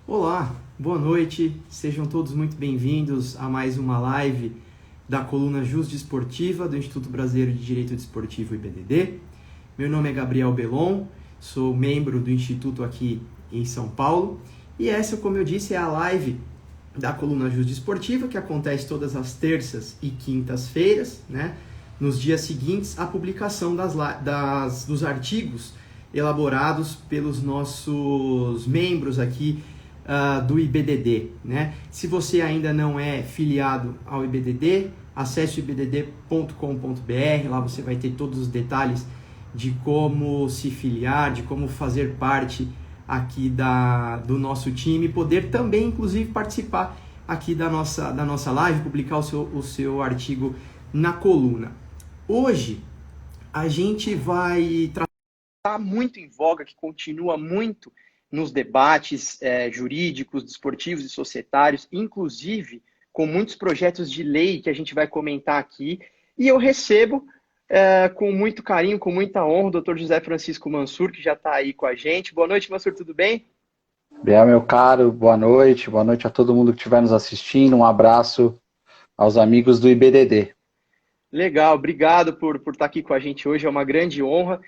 Olá, boa noite, sejam todos muito bem-vindos a mais uma live da coluna Jusdesportiva do Instituto Brasileiro de Direito Desportivo IBDD. Meu nome é Gabriel Belon, sou membro do Instituto aqui em São Paulo e essa, como eu disse, é a live da coluna Jusdesportiva que acontece todas as terças e quintas-feiras, né? Nos dias seguintes à publicação dos artigos elaborados pelos nossos membros aqui do IBDD, né? Se você ainda não é filiado ao IBDD, acesse o ibdd.com.br, lá você vai ter todos os detalhes de como se filiar, de como fazer parte aqui do nosso time, poder também, inclusive, participar aqui da nossa live, publicar o seu artigo na coluna. Hoje, a gente vai tratar muito em voga, que continua muito nos debates jurídicos, desportivos e societários, inclusive com muitos projetos de lei que a gente vai comentar aqui. E eu recebo com muito carinho, com muita honra, o doutor José Francisco Mansur, que já está aí com a gente. Boa noite, Mansur, tudo bem? Biel, meu caro, boa noite a todo mundo que estiver nos assistindo, um abraço aos amigos do IBDD. Legal, obrigado por estar aqui com a gente hoje, é uma grande honra.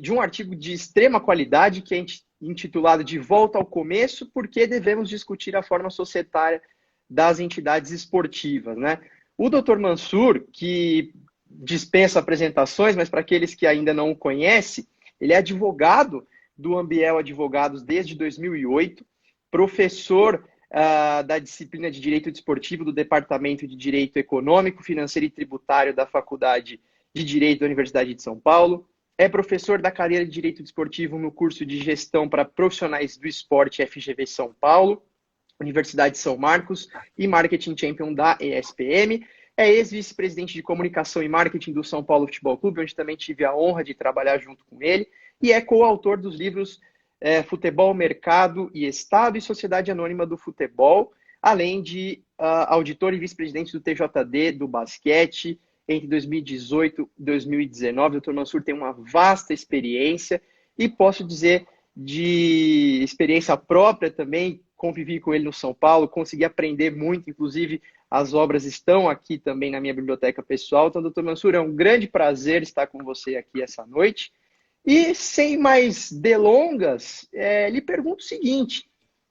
De um artigo de extrema qualidade que é intitulado De Volta ao Começo, por que devemos discutir a forma societária das entidades esportivas, né? O Dr. Mansur, que dispensa apresentações, mas para aqueles que ainda não o conhecem, ele é advogado do Ambiel Advogados desde 2008, professor da disciplina de Direito Desportivo do Departamento de Direito Econômico, Financeiro e Tributário da Faculdade de Direito da Universidade de São Paulo, é professor da cadeira de Direito Desportivo no curso de Gestão para Profissionais do Esporte FGV São Paulo, Universidade de São Marcos e Marketing Champion da ESPM. É ex-vice-presidente de Comunicação e Marketing do São Paulo Futebol Clube, onde também tive a honra de trabalhar junto com ele, e é coautor dos livros Futebol, Mercado e Estado e Sociedade Anônima do Futebol, além de auditor e vice-presidente do TJD do basquete entre 2018 e 2019. O Dr. Mansur tem uma vasta experiência e posso dizer de experiência própria também, convivi com ele no São Paulo, consegui aprender muito, inclusive as obras estão aqui também na minha biblioteca pessoal. Então, Dr. Mansur, é um grande prazer estar com você aqui essa noite. E, sem mais delongas, lhe pergunto o seguinte: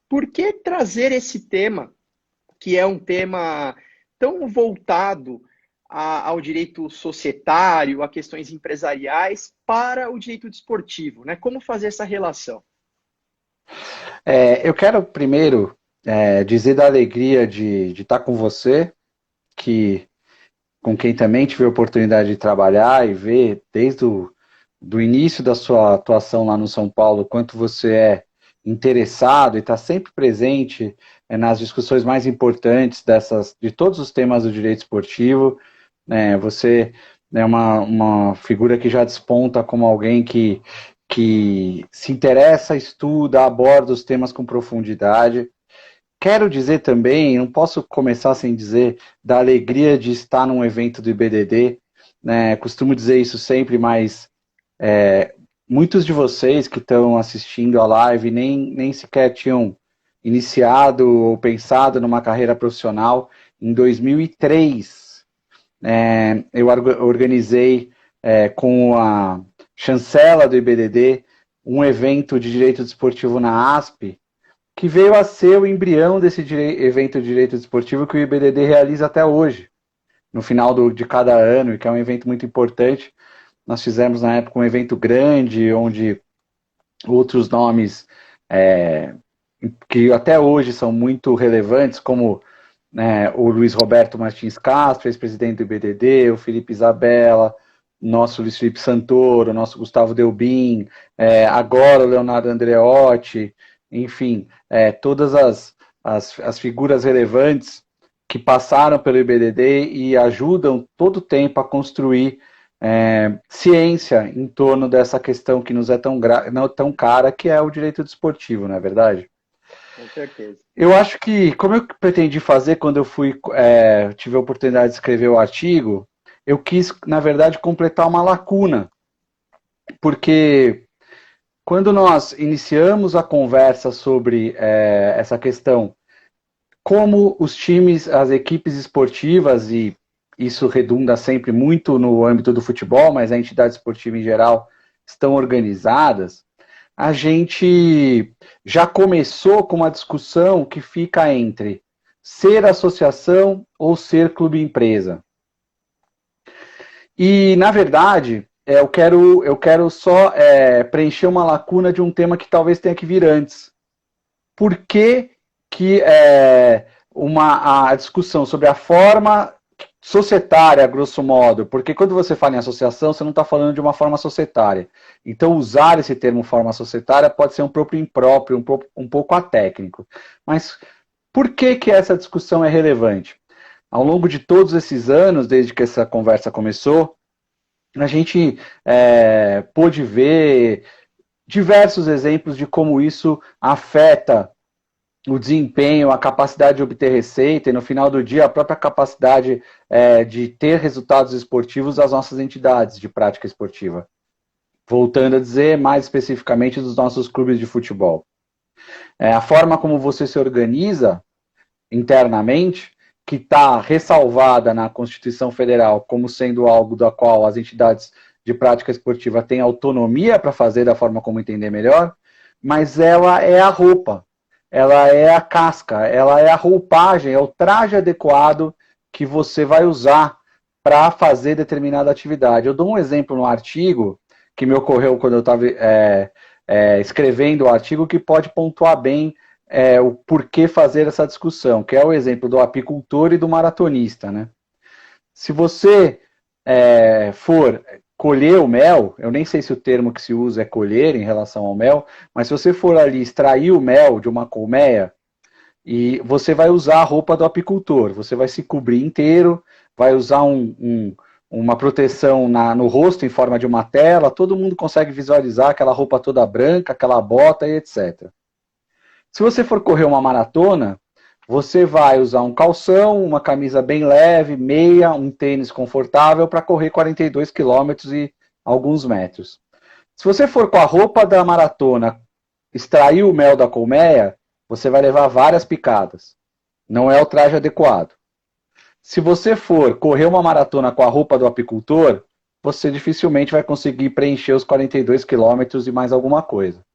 por que trazer esse tema, que é um tema tão voltado ao direito societário, a questões empresariais, para o direito desportivo, né? Como fazer essa relação? Eu quero primeiro dizer da alegria de estar com você, com quem também tive a oportunidade de trabalhar e ver desde do início da sua atuação lá no São Paulo, quanto você é interessado e está sempre presente nas discussões mais importantes de todos os temas do direito esportivo. Você é uma figura que já desponta como alguém que se interessa, estuda, aborda os temas com profundidade. Quero dizer também, não posso começar sem dizer da alegria de estar num evento do IBDD, né? Costumo dizer isso sempre, mas muitos de vocês que estão assistindo a live nem sequer tinham iniciado ou pensado numa carreira profissional. Em 2003, eu organizei com a chancela do IBDD um evento de direito desportivo na ASP, que veio a ser o embrião desse evento de direito desportivo que o IBDD realiza até hoje, no final de cada ano, e que é um evento muito importante. Nós fizemos na época um evento grande, onde outros nomes que até hoje são muito relevantes, como o Luiz Roberto Martins Castro, ex-presidente do IBDD, o Felipe Isabella, nosso Luiz Felipe Santoro, nosso Gustavo Delbin, agora o Leonardo Andreotti, enfim, todas as figuras relevantes que passaram pelo IBDD e ajudam todo o tempo a construir ciência em torno dessa questão que nos é tão cara, que é o direito desportivo, não é verdade? Com certeza. Eu acho que, como eu pretendi fazer quando eu tive a oportunidade de escrever o artigo, eu quis, na verdade, completar uma lacuna, porque quando nós iniciamos a conversa sobre essa questão, como os times, as equipes esportivas, e isso redunda sempre muito no âmbito do futebol, mas a entidade esportiva em geral, estão organizadas, a gente já começou com uma discussão que fica entre ser associação ou ser clube-empresa. E, na verdade, eu quero só preencher uma lacuna de um tema que talvez tenha que vir antes. Por que a discussão sobre a forma societária, grosso modo? Porque quando você fala em associação, você não está falando de uma forma societária. Então, usar esse termo forma societária pode ser um pouco impróprio, um pouco atécnico. Mas por que essa discussão é relevante? Ao longo de todos esses anos, desde que essa conversa começou, a gente pôde ver diversos exemplos de como isso afeta o desempenho, a capacidade de obter receita e, no final do dia, a própria capacidade de ter resultados esportivos das nossas entidades de prática esportiva. Voltando a dizer, mais especificamente, dos nossos clubes de futebol. A forma como você se organiza internamente, que está ressalvada na Constituição Federal como sendo algo da qual as entidades de prática esportiva têm autonomia para fazer da forma como entender melhor, mas ela é a roupa, ela é a casca, ela é a roupagem, é o traje adequado que você vai usar para fazer determinada atividade. Eu dou um exemplo no artigo que me ocorreu quando eu estava escrevendo o artigo, que pode pontuar bem o porquê fazer essa discussão, que é o exemplo do apicultor e do maratonista, né? Se você for colher o mel, eu nem sei se o termo que se usa é colher em relação ao mel, mas se você for ali extrair o mel de uma colmeia, e você vai usar a roupa do apicultor, você vai se cobrir inteiro, vai usar uma proteção no rosto em forma de uma tela, todo mundo consegue visualizar aquela roupa toda branca, aquela bota e etc. Se você for correr uma maratona, você vai usar um calção, uma camisa bem leve, meia, um tênis confortável para correr 42 quilômetros e alguns metros. Se você for com a roupa da maratona, extrair o mel da colmeia, você vai levar várias picadas. Não é o traje adequado. Se você for correr uma maratona com a roupa do apicultor, você dificilmente vai conseguir preencher os 42 quilômetros e mais alguma coisa.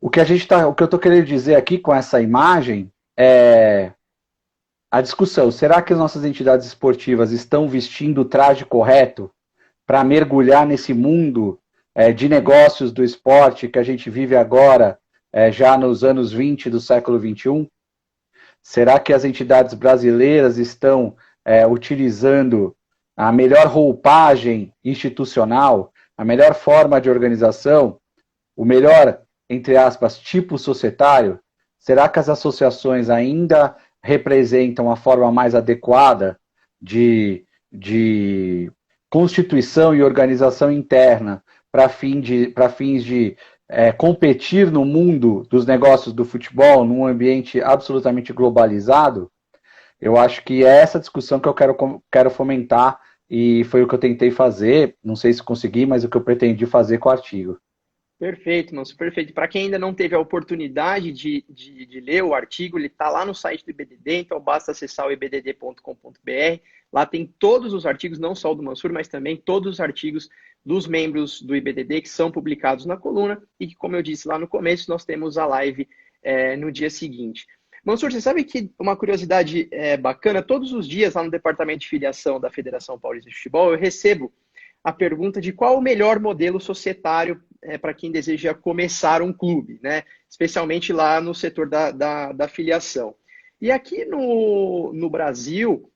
O que eu estou querendo dizer aqui com essa imagem é a discussão. Será que as nossas entidades esportivas estão vestindo o traje correto para mergulhar nesse mundo de negócios do esporte que a gente vive agora, já nos anos 20 do século XXI? Será que as entidades brasileiras estão utilizando a melhor roupagem institucional, a melhor forma de organização, o melhor, entre aspas, tipo societário? Será que as associações ainda representam a forma mais adequada de constituição e organização interna para fins de competir no mundo dos negócios do futebol, num ambiente absolutamente globalizado? Eu acho que é essa discussão que eu quero fomentar, e foi o que eu tentei fazer, não sei se consegui, mas o que eu pretendi fazer com o artigo. Perfeito, Manso, perfeito. Para quem ainda não teve a oportunidade de ler o artigo, ele está lá no site do IBDD, então basta acessar o ibdd.com.br. Lá tem todos os artigos, não só o do Mansur, mas também todos os artigos dos membros do IBDD que são publicados na coluna e que, como eu disse lá no começo, nós temos a live no dia seguinte. Mansur, você sabe que uma curiosidade bacana, todos os dias lá no departamento de filiação da Federação Paulista de Futebol, eu recebo a pergunta de qual o melhor modelo societário para quem deseja começar um clube, né? Especialmente lá no setor da filiação. E aqui no Brasil,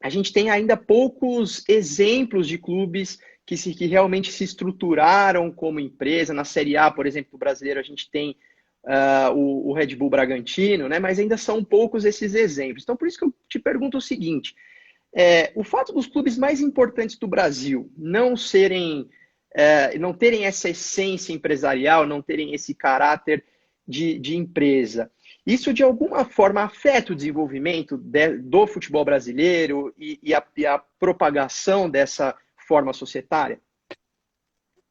a gente tem ainda poucos exemplos de clubes que realmente se estruturaram como empresa. Na Série A, por exemplo, do brasileiro, a gente tem o Red Bull Bragantino, né? Mas ainda são poucos esses exemplos. Então, por isso que eu te pergunto o seguinte: o fato dos clubes mais importantes do Brasil não terem essa essência empresarial, não terem esse caráter de empresa, isso de alguma forma afeta o desenvolvimento do futebol brasileiro e a propagação dessa forma societária?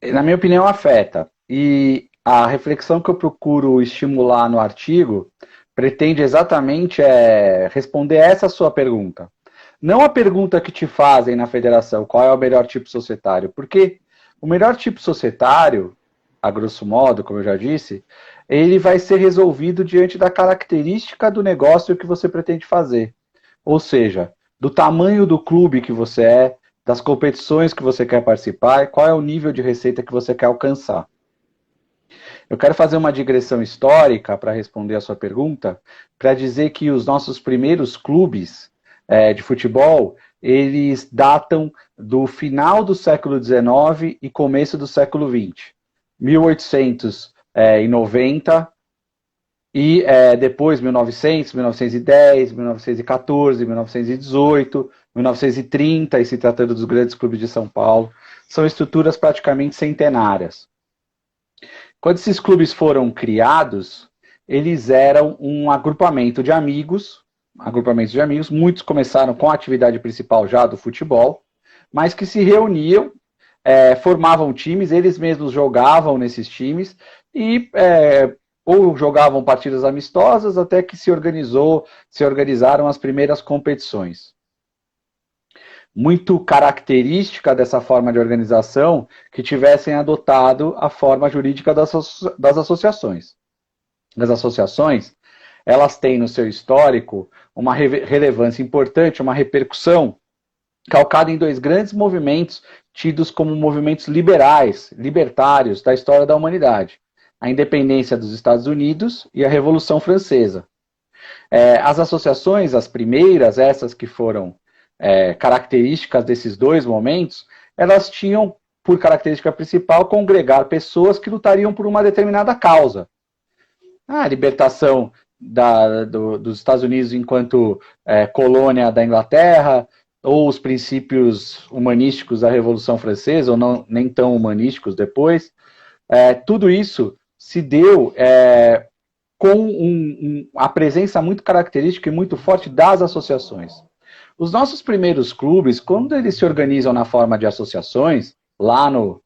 Na minha opinião, afeta. E a reflexão que eu procuro estimular no artigo pretende exatamente responder essa sua pergunta. Não a pergunta que te fazem na federação, qual é o melhor tipo societário, porque o melhor tipo societário, a grosso modo, como eu já disse, ele vai ser resolvido diante da característica do negócio que você pretende fazer. Ou seja, do tamanho do clube que você é, das competições que você quer participar, e qual é o nível de receita que você quer alcançar. Eu quero fazer uma digressão histórica para responder a sua pergunta, para dizer que os nossos primeiros clubes de futebol, eles datam do final do século XIX e começo do século XX. 1890 e depois 1900, 1910, 1914, 1918, 1930, e se tratando dos grandes clubes de São Paulo, são estruturas praticamente centenárias. Quando esses clubes foram criados, eles eram um agrupamento de amigos, muitos começaram com a atividade principal já do futebol, mas que se reuniam, formavam times, eles mesmos jogavam nesses times e ou jogavam partidas amistosas até que se organizaram as primeiras competições. Muito característica dessa forma de organização que tivessem adotado a forma jurídica das associações. As associações, elas têm no seu histórico uma relevância importante, uma repercussão calcada em dois grandes movimentos tidos como movimentos libertários da história da humanidade: a independência dos Estados Unidos e a Revolução Francesa. As associações, as primeiras, essas que foram características desses dois momentos, elas tinham por característica principal congregar pessoas que lutariam por uma determinada causa. A libertação dos Estados Unidos enquanto colônia da Inglaterra, ou os princípios humanísticos da Revolução Francesa, ou não, nem tão humanísticos depois. Tudo isso se deu com a presença muito característica e muito forte das associações. Os nossos primeiros clubes, quando eles se organizam na forma de associações, lá no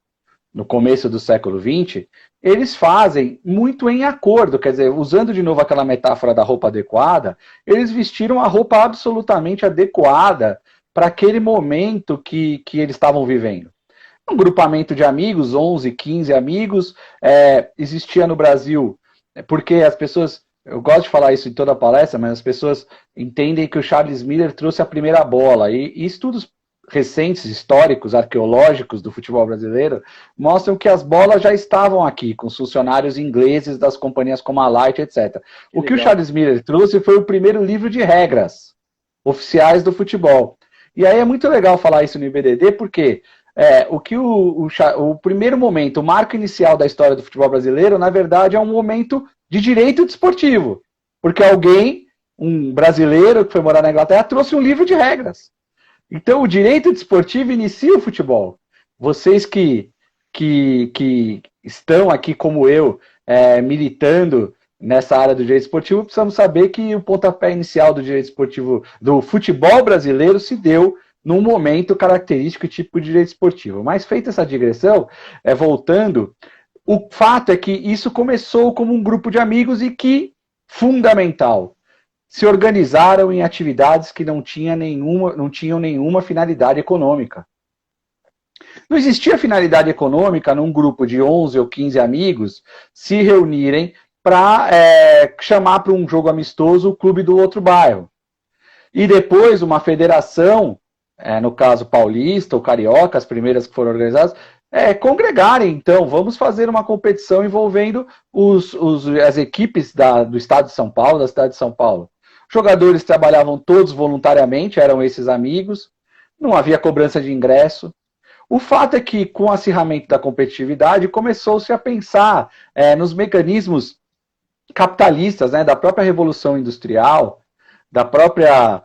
começo do século XX, eles fazem muito em acordo, quer dizer, usando de novo aquela metáfora da roupa adequada, eles vestiram a roupa absolutamente adequada para aquele momento que eles estavam vivendo. Um grupamento de amigos, 11, 15 amigos, existia no Brasil, porque as pessoas, eu gosto de falar isso em toda a palestra, mas as pessoas entendem que o Charles Miller trouxe a primeira bola, e estudos recentes, históricos, arqueológicos do futebol brasileiro, mostram que as bolas já estavam aqui, com os funcionários ingleses das companhias como a Light, etc. O que o Charles Miller trouxe foi o primeiro livro de regras oficiais do futebol. E aí é muito legal falar isso no IBDD, porque o primeiro momento, o marco inicial da história do futebol brasileiro, na verdade, é um momento de direito desportivo. Porque alguém, um brasileiro que foi morar na Inglaterra, trouxe um livro de regras. Então, o direito desportivo inicia o futebol. Vocês que estão aqui, como eu, militando nessa área do direito esportivo, precisamos saber que o pontapé inicial do direito esportivo, do futebol brasileiro, se deu num momento característico e típico de direito esportivo. Mas, feita essa digressão, voltando, o fato é que isso começou como um grupo de amigos e que, fundamental, se organizaram em atividades que não tinham nenhuma finalidade econômica. Não existia finalidade econômica num grupo de 11 ou 15 amigos se reunirem para chamar para um jogo amistoso o clube do outro bairro. E depois uma federação, no caso paulista ou carioca, as primeiras que foram organizadas, congregarem, então, vamos fazer uma competição envolvendo as equipes do estado de São Paulo, da cidade de São Paulo. Jogadores trabalhavam todos voluntariamente, eram esses amigos, não havia cobrança de ingresso. O fato é que, com o acirramento da competitividade, começou-se a pensar nos mecanismos capitalistas, da própria Revolução Industrial, da própria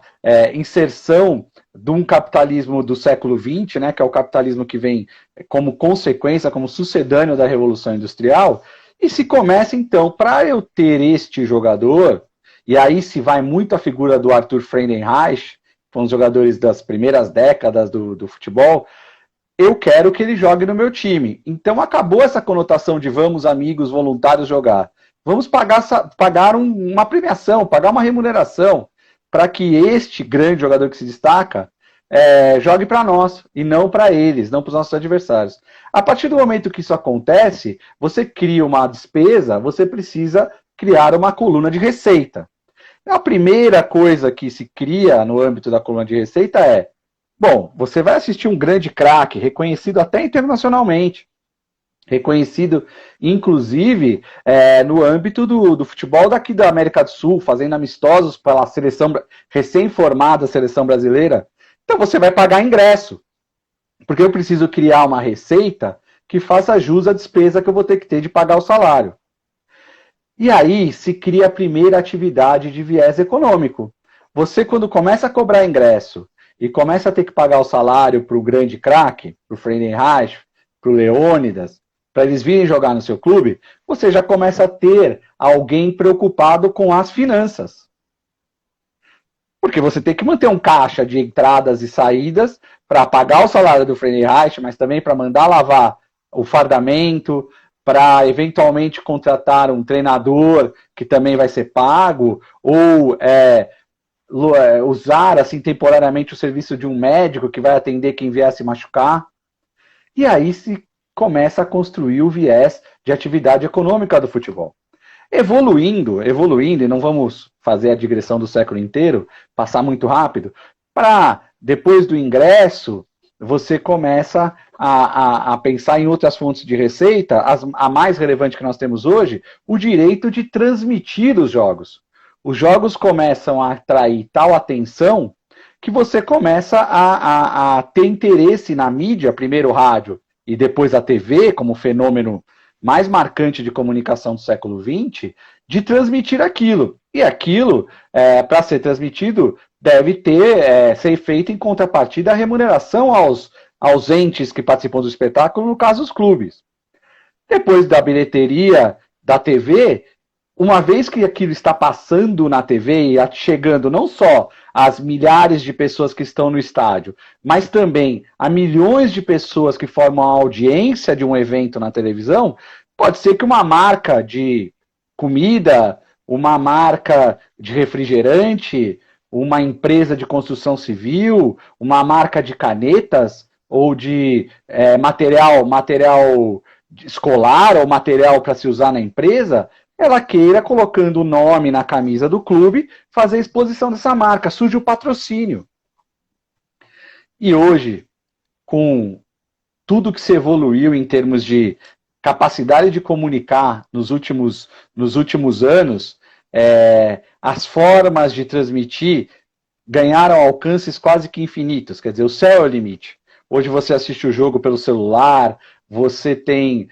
inserção de um capitalismo do século XX, que é o capitalismo que vem como consequência, como sucedâneo da Revolução Industrial, e se começa, então, para eu ter este jogador, e aí se vai muito a figura do Arthur Friedenreich, que foi um dos jogadores das primeiras décadas do futebol, eu quero que ele jogue no meu time. Então acabou essa conotação de vamos, amigos, voluntários jogar. Vamos pagar uma premiação, pagar uma remuneração para que este grande jogador que se destaca jogue para nós e não para eles, não para os nossos adversários. A partir do momento que isso acontece, você cria uma despesa, você precisa criar uma coluna de receita. A primeira coisa que se cria no âmbito da coluna de receita é: bom, você vai assistir um grande craque, reconhecido até internacionalmente, reconhecido, inclusive, no âmbito do futebol daqui da América do Sul, fazendo amistosos pela seleção recém-formada seleção brasileira. Então você vai pagar ingresso, porque eu preciso criar uma receita que faça jus à despesa que eu vou ter que ter de pagar o salário. E aí se cria a primeira atividade de viés econômico. Você, quando começa a cobrar ingresso e começa a ter que pagar o salário para o grande craque, para o Friedenreich, para o Leônidas, para eles virem jogar no seu clube, você já começa a ter alguém preocupado com as finanças. Porque você tem que manter um caixa de entradas e saídas para pagar o salário do Friedenreich, mas também para mandar lavar o fardamento, para eventualmente contratar um treinador que também vai ser pago, ou usar assim temporariamente o serviço de um médico que vai atender quem vier se machucar. E aí se começa a construir o viés de atividade econômica do futebol. Evoluindo, e não vamos fazer a digressão do século inteiro, passar muito rápido, para depois do ingresso, você começa a pensar em outras fontes de receita, a mais relevante que nós temos hoje, o direito de transmitir os jogos. Os jogos começam a atrair tal atenção que você começa a ter interesse na mídia, primeiro o rádio e depois a TV, como fenômeno mais marcante de comunicação do século XX, de transmitir aquilo. E aquilo, para ser transmitido, deve ser feito em contrapartida a remuneração aos entes que participam do espetáculo, no caso os clubes. Depois da bilheteria da TV, uma vez que aquilo está passando na TV e chegando não só às milhares de pessoas que estão no estádio, mas também a milhões de pessoas que formam a audiência de um evento na televisão, pode ser que uma marca de comida, uma marca de refrigerante, uma empresa de construção civil, uma marca de canetas ou de material escolar ou material para se usar na empresa, ela queira, colocando o nome na camisa do clube, fazer a exposição dessa marca, surge o patrocínio. E hoje, com tudo que se evoluiu em termos de capacidade de comunicar nos últimos anos, as formas de transmitir ganharam alcances quase que infinitos, quer dizer, o céu é o limite. Hoje você assiste o jogo pelo celular, você tem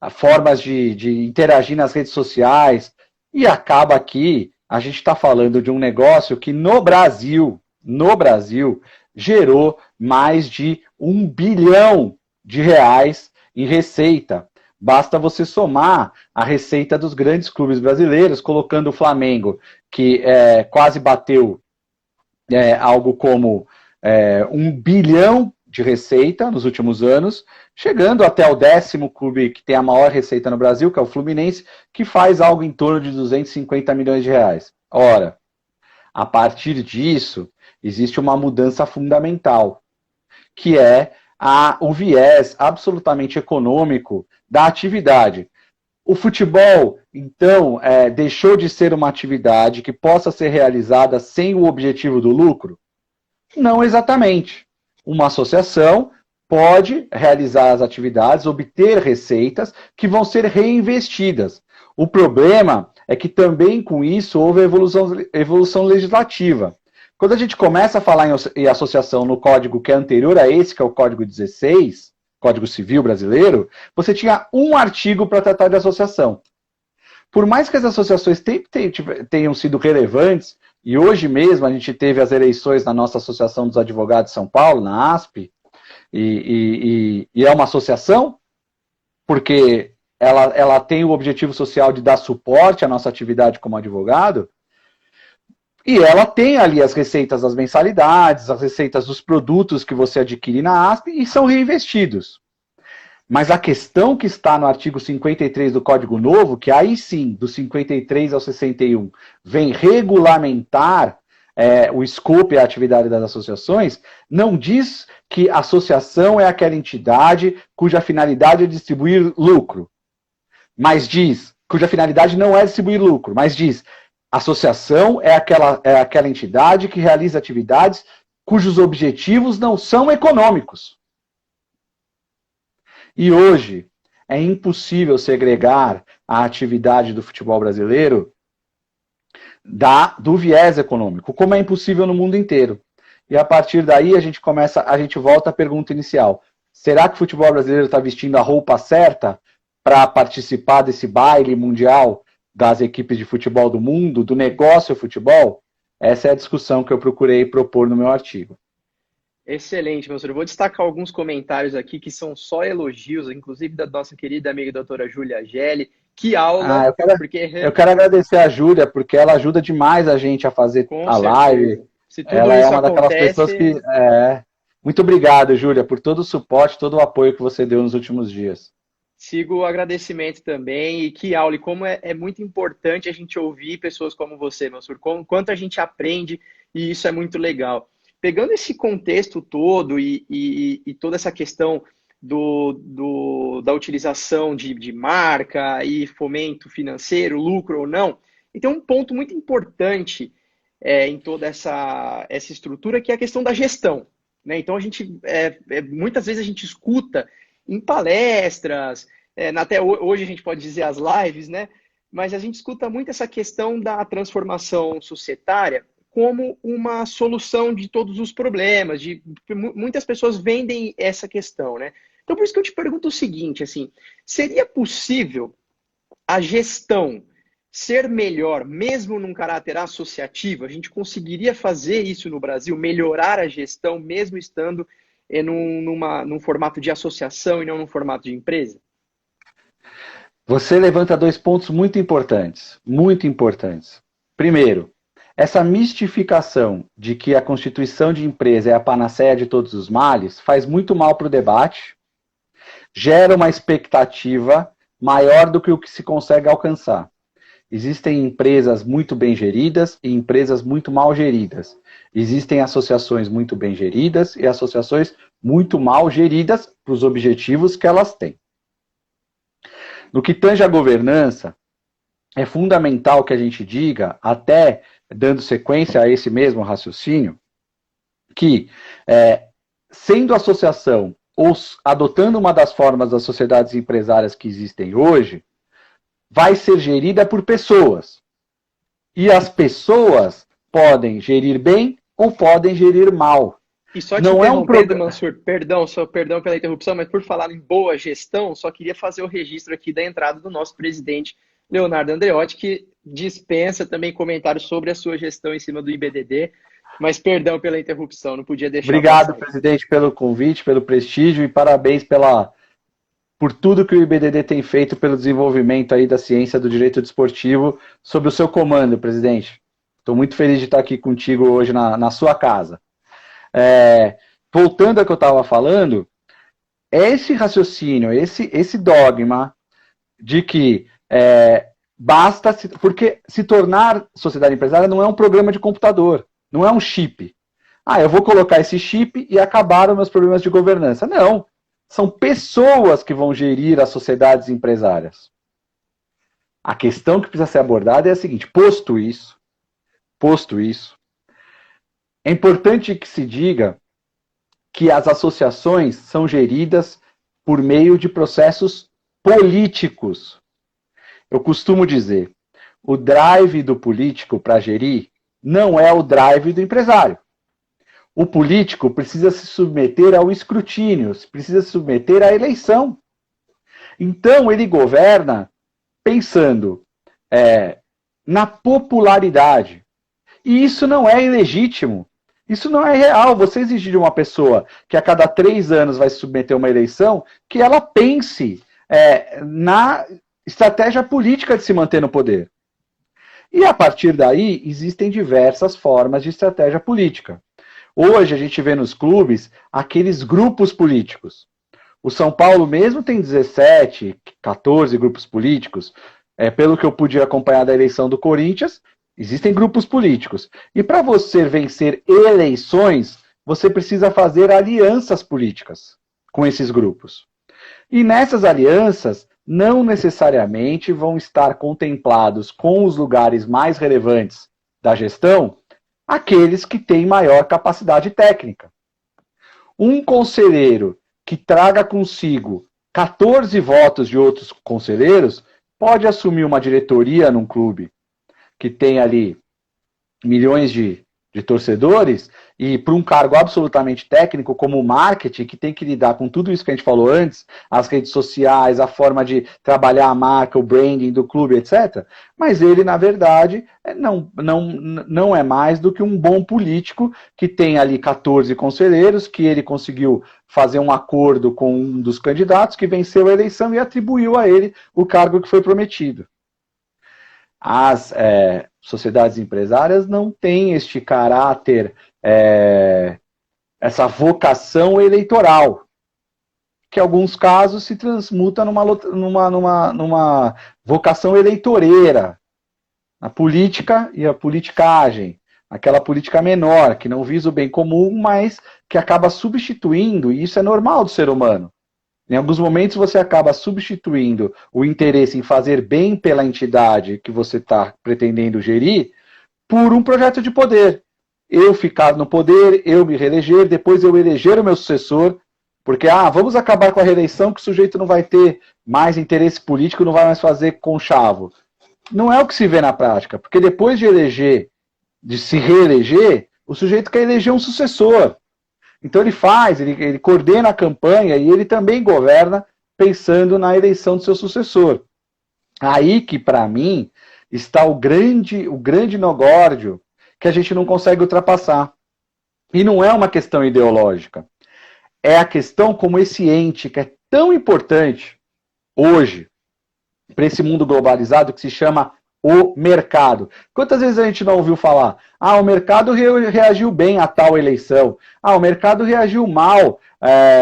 formas de interagir nas redes sociais, e acaba aqui, a gente está falando de um negócio que no Brasil, gerou mais de R$1 bilhão em receita. Basta você somar a receita dos grandes clubes brasileiros, colocando o Flamengo, que quase bateu algo como R$1 bilhão de receita nos últimos anos, chegando até o 10º clube que tem a maior receita no Brasil, que é o Fluminense, que faz algo em torno de R$250 milhões. Ora, a partir disso, existe uma mudança fundamental, que é o viés absolutamente econômico da atividade. O futebol, então, deixou de ser uma atividade que possa ser realizada sem o objetivo do lucro? Não exatamente. Uma associação pode realizar as atividades, obter receitas que vão ser reinvestidas. O problema é que também com isso houve evolução legislativa. Quando a gente começa a falar em associação no código que é anterior a esse, que é o Código 16, Código Civil Brasileiro, você tinha um artigo para tratar de associação. Por mais que as associações tenham sido relevantes, e hoje mesmo a gente teve as eleições na nossa Associação dos Advogados de São Paulo, na ASP, e é uma associação, porque ela tem o objetivo social de dar suporte à nossa atividade como advogado. E ela tem ali as receitas das mensalidades, as receitas dos produtos que você adquire na ASP e são reinvestidos. Mas a questão que está no artigo 53 do Código Novo, que aí sim, do 53 ao 61, vem regulamentar o escopo e a atividade das associações, não diz que a associação é aquela entidade cuja finalidade é distribuir lucro, mas diz, cuja finalidade não é distribuir lucro, mas diz, associação é aquela entidade que realiza atividades cujos objetivos não são econômicos. E hoje é impossível segregar a atividade do futebol brasileiro do viés econômico, como é impossível no mundo inteiro. E a partir daí a gente volta à pergunta inicial. Será que o futebol brasileiro está vestindo a roupa certa para participar desse baile mundial das equipes de futebol do mundo, do negócio futebol? Essa é a discussão que eu procurei propor no meu artigo. Excelente, professor. Eu vou destacar alguns comentários aqui que são só elogios, inclusive da nossa querida amiga doutora Júlia Gelli. Que aula! Eu quero agradecer a Júlia, porque ela ajuda demais a gente a fazer a live. Se tudo ela isso é uma daquelas acontece... pessoas que... Muito obrigado, Júlia, por todo o suporte, todo o apoio que você deu nos últimos dias. Sigo o agradecimento também, e que aula, e como é muito importante a gente ouvir pessoas como você, professor, quanto a gente aprende, e isso é muito legal. Pegando esse contexto todo e toda essa questão da utilização de marca e fomento financeiro, lucro ou não, e tem um ponto muito importante em toda essa estrutura, que é a questão da gestão. Né? Então, muitas vezes a gente escuta em palestras, até hoje a gente pode dizer as lives, né? Mas a gente escuta muito essa questão da transformação societária como uma solução de todos os problemas. Muitas pessoas vendem essa questão, né? Então, por isso que eu te pergunto o seguinte, assim, seria possível a gestão ser melhor, mesmo num caráter associativo? A gente conseguiria fazer isso no Brasil, melhorar a gestão, mesmo estando num formato de associação e não num formato de empresa? Você levanta dois pontos muito importantes, muito importantes. Primeiro, essa mistificação de que a constituição de empresa é a panaceia de todos os males faz muito mal para o debate, gera uma expectativa maior do que o que se consegue alcançar. Existem empresas muito bem geridas e empresas muito mal geridas. Existem associações muito bem geridas e associações muito mal geridas para os objetivos que elas têm. No que tange à governança, é fundamental que a gente diga, até dando sequência a esse mesmo raciocínio, que sendo associação ou adotando uma das formas das sociedades empresárias que existem hoje, vai ser gerida por pessoas. E as pessoas podem gerir bem ou podem gerir mal. E só te interrompendo, Mansur, perdão pela interrupção, mas por falar em boa gestão, só queria fazer o registro aqui da entrada do nosso presidente, Leonardo Andreotti, que dispensa também comentários sobre a sua gestão em cima do IBDD, mas perdão pela interrupção, não podia deixar. Obrigado, presidente, pelo convite, pelo prestígio e parabéns por tudo que o IBDD tem feito pelo desenvolvimento aí da ciência do direito desportivo sob o seu comando, presidente. Estou muito feliz de estar aqui contigo hoje na sua casa. Voltando ao que eu estava falando, esse raciocínio, esse dogma de que basta... Porque se tornar sociedade empresária não é um programa de computador, não é um chip. Eu vou colocar esse chip e acabaram meus problemas de governança. Não. São pessoas que vão gerir as sociedades empresárias. A questão que precisa ser abordada é a seguinte: posto isso, é importante que se diga que as associações são geridas por meio de processos políticos. Eu costumo dizer, o drive do político para gerir não é o drive do empresário. O político precisa se submeter ao escrutínio, precisa se submeter à eleição. Então, ele governa pensando na popularidade. E isso não é ilegítimo. Isso não é real. Você exigir de uma pessoa que a cada 3 anos vai se submeter a uma eleição, que ela pense na estratégia política de se manter no poder. E a partir daí, existem diversas formas de estratégia política. Hoje a gente vê nos clubes aqueles grupos políticos. O São Paulo mesmo tem 17, 14 grupos políticos. Pelo que eu pude acompanhar da eleição do Corinthians, existem grupos políticos. E para você vencer eleições, você precisa fazer alianças políticas com esses grupos. E nessas alianças, não necessariamente vão estar contemplados com os lugares mais relevantes da gestão aqueles que têm maior capacidade técnica. Um conselheiro que traga consigo 14 votos de outros conselheiros pode assumir uma diretoria num clube que tem ali milhões de torcedores e para um cargo absolutamente técnico como o marketing, que tem que lidar com tudo isso que a gente falou antes, as redes sociais, a forma de trabalhar a marca, o branding do clube, etc. Mas ele, na verdade, não é mais do que um bom político que tem ali 14 conselheiros, que ele conseguiu fazer um acordo com um dos candidatos que venceu a eleição e atribuiu a ele o cargo que foi prometido. As sociedades empresárias não têm este caráter, essa vocação eleitoral, que em alguns casos se transmuta numa vocação eleitoreira. A política e a politicagem, aquela política menor, que não visa o bem comum, mas que acaba substituindo, e isso é normal do ser humano. Em alguns momentos você acaba substituindo o interesse em fazer bem pela entidade que você está pretendendo gerir por um projeto de poder. Eu ficar no poder, eu me reeleger, depois eu eleger o meu sucessor, porque vamos acabar com a reeleição que o sujeito não vai ter mais interesse político, não vai mais fazer conchavo. Não é o que se vê na prática, porque depois de se reeleger, o sujeito quer eleger um sucessor. Então ele coordena a campanha e ele também governa pensando na eleição do seu sucessor. Aí que, para mim, está o grande nogórdio que a gente não consegue ultrapassar. E não é uma questão ideológica. É a questão como esse ente que é tão importante hoje para esse mundo globalizado que se chama o mercado. Quantas vezes a gente não ouviu falar? O mercado reagiu bem a tal eleição. O mercado reagiu mal,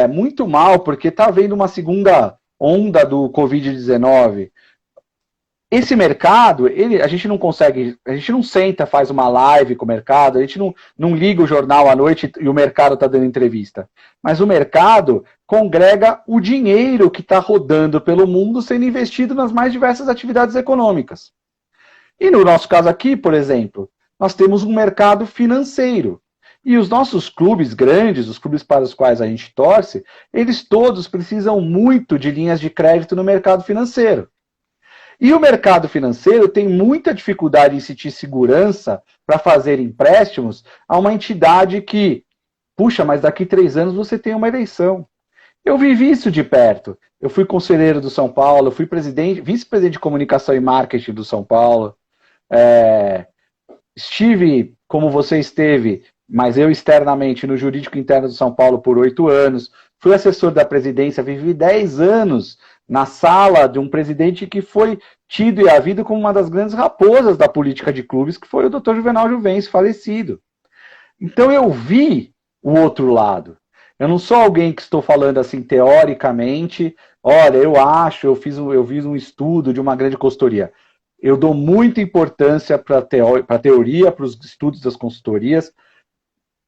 muito mal, porque está havendo uma segunda onda do Covid-19. Esse mercado, a gente não consegue, a gente não senta, faz uma live com o mercado, a gente não liga o jornal à noite e o mercado está dando entrevista. Mas o mercado congrega o dinheiro que está rodando pelo mundo sendo investido nas mais diversas atividades econômicas. E no nosso caso aqui, por exemplo, nós temos um mercado financeiro. E os nossos clubes grandes, os clubes para os quais a gente torce, eles todos precisam muito de linhas de crédito no mercado financeiro. E o mercado financeiro tem muita dificuldade em sentir segurança para fazer empréstimos a uma entidade que, puxa, mas daqui 3 anos você tem uma eleição. Eu vivi isso de perto. Eu fui conselheiro do São Paulo, fui vice-presidente de comunicação e marketing do São Paulo. Estive, como você esteve, mas eu externamente no jurídico interno do São Paulo por 8 anos. Fui assessor da presidência, vivi 10 anos na sala de um presidente que foi tido e havido como uma das grandes raposas da política de clubes, que foi o Dr. Juvenal Juvencio, falecido. Então eu vi o outro lado. Eu não sou alguém que estou falando assim teoricamente, olha, eu fiz um estudo de uma grande consultoria. Eu dou muita importância para a teoria, para os estudos das consultorias,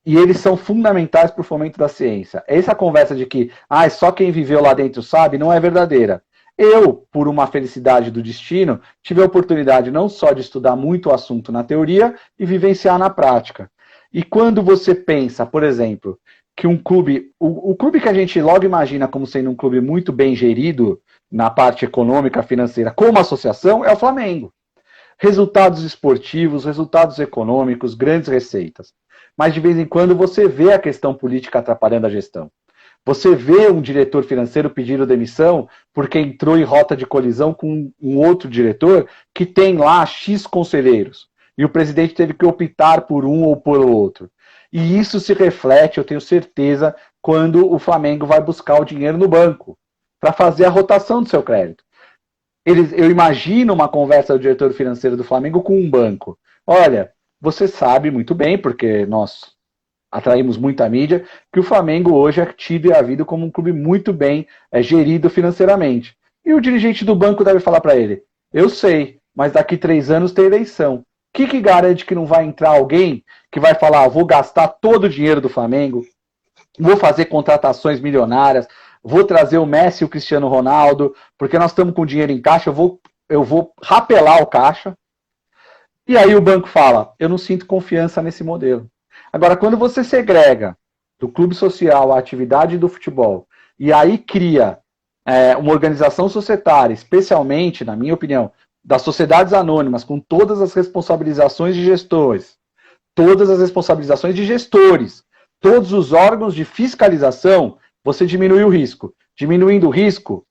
e eles são fundamentais para o fomento da ciência. Essa conversa de que só quem viveu lá dentro sabe, não é verdadeira. Eu, por uma felicidade do destino, tive a oportunidade não só de estudar muito o assunto na teoria e vivenciar na prática. E quando você pensa, por exemplo, que um clube, o clube que a gente logo imagina como sendo um clube muito bem gerido na parte econômica, financeira, como associação, é o Flamengo. Resultados esportivos, resultados econômicos, grandes receitas. Mas de vez em quando você vê a questão política atrapalhando a gestão. Você vê um diretor financeiro pedindo demissão porque entrou em rota de colisão com um outro diretor que tem lá X conselheiros. E o presidente teve que optar por um ou por outro. E isso se reflete, eu tenho certeza, quando o Flamengo vai buscar o dinheiro no banco para fazer a rotação do seu crédito. eu imagino uma conversa do diretor financeiro do Flamengo com um banco. Olha, você sabe muito bem, porque nós atraímos muita mídia, que o Flamengo hoje é tido e havido como um clube muito bem gerido financeiramente. E o dirigente do banco deve falar para ele, eu sei, mas daqui 3 anos tem eleição. O que garante que não vai entrar alguém que vai falar, vou gastar todo o dinheiro do Flamengo, vou fazer contratações milionárias, vou trazer o Messi e o Cristiano Ronaldo, porque nós estamos com dinheiro em caixa, eu vou rapelar o caixa. E aí o banco fala, eu não sinto confiança nesse modelo. Agora, quando você segrega do clube social a atividade do futebol, e aí cria uma organização societária, especialmente, na minha opinião, das sociedades anônimas, com todas as responsabilizações de gestores, todas as responsabilizações de gestores, todos os órgãos de fiscalização, você diminui o risco. Diminuindo o risco,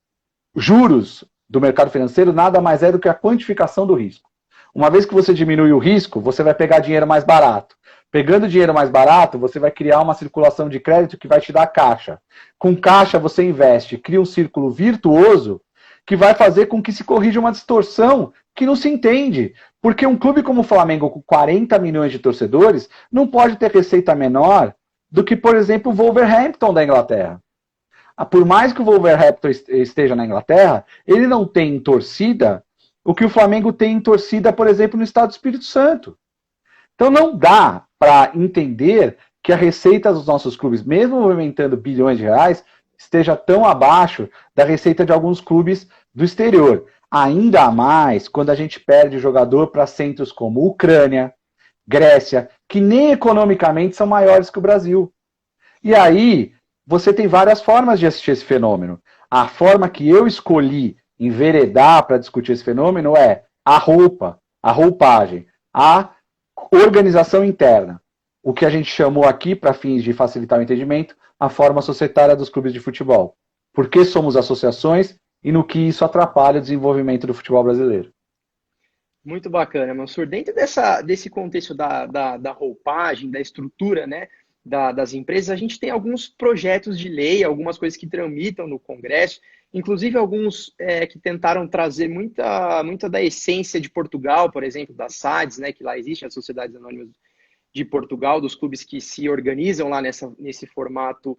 juros do mercado financeiro nada mais é do que a quantificação do risco. Uma vez que você diminui o risco, você vai pegar dinheiro mais barato. Pegando dinheiro mais barato, você vai criar uma circulação de crédito que vai te dar caixa. Com caixa, você investe, cria um círculo virtuoso que vai fazer com que se corrija uma distorção que não se entende. Porque um clube como o Flamengo, com 40 milhões de torcedores, não pode ter receita menor do que, por exemplo, o Wolverhampton da Inglaterra. Por mais que o Wolverhampton esteja na Inglaterra, ele não tem em torcida o que o Flamengo tem em torcida, por exemplo, no estado do Espírito Santo. Então não dá para entender que a receita dos nossos clubes, mesmo movimentando bilhões de reais, esteja tão abaixo da receita de alguns clubes do exterior. Ainda mais quando a gente perde jogador para centros como Ucrânia, Grécia, que nem economicamente são maiores que o Brasil. E aí, você tem várias formas de assistir esse fenômeno. A forma que eu escolhi enveredar para discutir esse fenômeno é a roupagem, a organização interna. O que a gente chamou aqui, para fins de facilitar o entendimento, a forma societária dos clubes de futebol. Por que somos associações e no que isso atrapalha o desenvolvimento do futebol brasileiro. Muito bacana, Mansur. Dentro desse contexto da roupagem, da estrutura, né, das empresas, a gente tem alguns projetos de lei, algumas coisas que tramitam no Congresso, inclusive alguns que tentaram trazer muita da essência de Portugal, por exemplo, das SADs, né, que lá existem, as Sociedades Anônimas de Portugal, dos clubes que se organizam lá nesse formato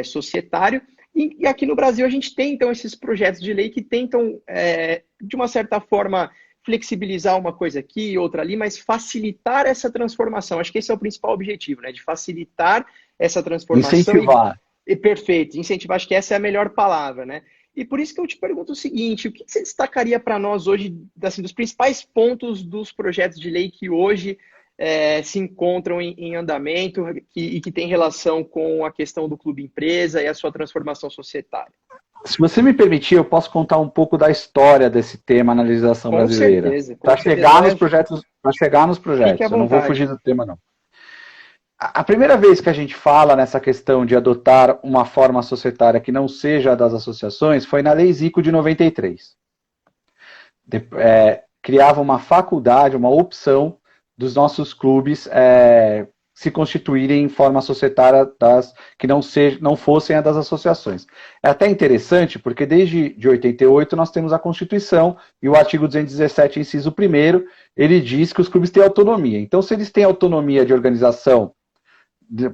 societário. E aqui no Brasil a gente tem, então, esses projetos de lei que tentam, de uma certa forma, flexibilizar uma coisa aqui e outra ali, mas facilitar essa transformação. Acho que esse é o principal objetivo, né? De facilitar essa transformação. Incentivar. Perfeito, incentivar, acho que essa é a melhor palavra, né? E por isso que eu te pergunto o seguinte, o que você destacaria para nós hoje, assim, dos principais pontos dos projetos de lei que hoje se encontram em andamento e que tem relação com a questão do clube empresa e a sua transformação societária? Se você me permitir, eu posso contar um pouco da história desse tema na legislação brasileira. Para chegar nos projetos. Eu não vou fugir do tema, não. A primeira vez que a gente fala nessa questão de adotar uma forma societária que não seja a das associações foi na Lei Zico de 93. Criava uma faculdade, uma opção dos nossos clubes se constituírem em forma societária que não fossem a das associações. É até interessante, porque desde 88 nós temos a Constituição e o artigo 217, inciso 1º, ele diz que os clubes têm autonomia. Então, se eles têm autonomia de organização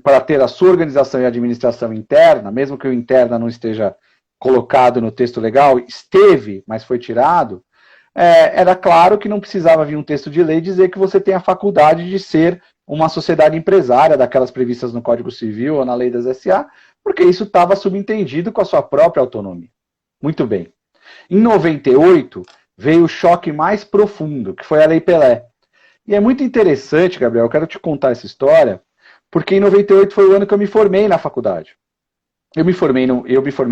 para ter a sua organização e administração interna, mesmo que o interna não esteja colocado no texto legal, esteve, mas foi tirado, era claro que não precisava vir um texto de lei dizer que você tem a faculdade de ser uma sociedade empresária, daquelas previstas no Código Civil ou na lei das SA, porque isso estava subentendido com a sua própria autonomia. Muito bem. Em 98, veio o choque mais profundo, que foi a Lei Pelé. E é muito interessante, Gabriel, eu quero te contar essa história, porque em 98 foi o ano que eu me formei na faculdade. Eu me formei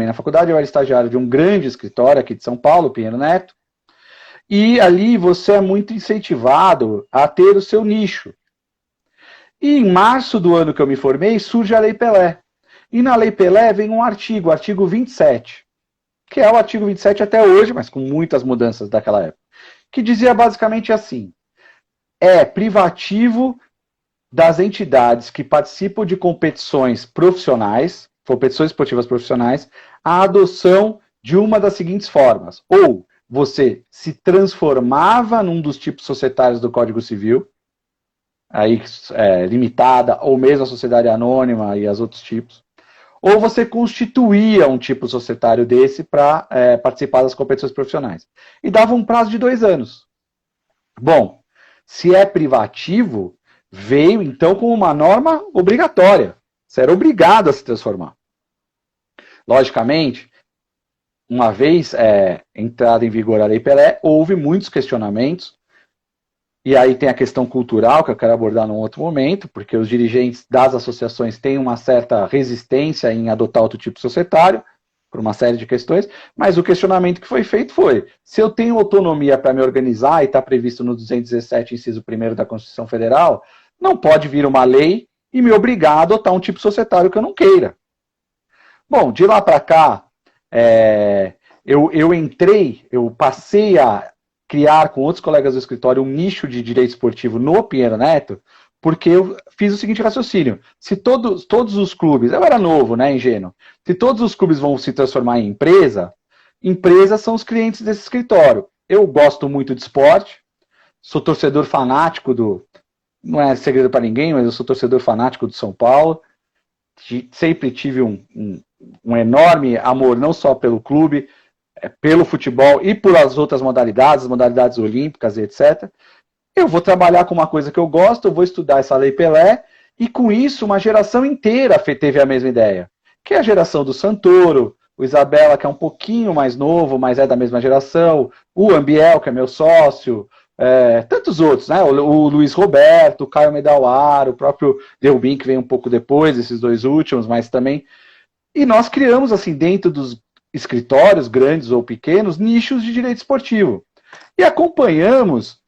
na faculdade, eu era estagiário de um grande escritório aqui de São Paulo, Pinheiro Neto, e ali você é muito incentivado a ter o seu nicho. E em março do ano que eu me formei, surge a Lei Pelé. E na Lei Pelé vem um artigo, o artigo 27, que é o artigo 27 até hoje, mas com muitas mudanças daquela época, que dizia basicamente assim: é privativo das entidades que participam de competições profissionais, competições esportivas profissionais, a adoção de uma das seguintes formas: ou você se transformava num dos tipos societários do Código Civil, aí limitada, ou mesmo a sociedade anônima e os outros tipos, ou você constituía um tipo societário desse para participar das competições profissionais. E dava um prazo de 2 anos. Bom, se é privativo, veio então com uma norma obrigatória. Você era obrigado a se transformar. Logicamente, uma vez entrada em vigor a Lei Pelé, houve muitos questionamentos, e aí tem a questão cultural, que eu quero abordar num outro momento, porque os dirigentes das associações têm uma certa resistência em adotar outro tipo societário, por uma série de questões, mas o questionamento que foi feito foi, se eu tenho autonomia para me organizar, e está previsto no 217, inciso 1º da Constituição Federal, não pode vir uma lei e me obrigar a adotar um tipo societário que eu não queira. Bom, de lá para cá, eu passei a criar com outros colegas do escritório um nicho de direito esportivo no Pinheiro Neto, porque eu fiz o seguinte raciocínio, se todos os clubes, eu era novo, né, ingênuo, se todos os clubes vão se transformar em empresas são os clientes desse escritório. Eu gosto muito de esporte, sou torcedor fanático não é segredo para ninguém, mas eu sou torcedor fanático do São Paulo, sempre tive um enorme amor, não só pelo clube, pelo futebol e por as outras modalidades, as modalidades olímpicas, etc. Eu vou trabalhar com uma coisa que eu gosto, eu vou estudar essa Lei Pelé, e com isso uma geração inteira teve a mesma ideia, que é a geração do Santoro, o Isabela, que é um pouquinho mais novo, mas é da mesma geração, o Ambiel, que é meu sócio, tantos outros, né? O Luiz Roberto, o Caio Medawar, o próprio Delbin, que veio um pouco depois, esses dois últimos, mas também... E nós criamos, assim, dentro dos escritórios, grandes ou pequenos, nichos de direito esportivo. E acompanhamos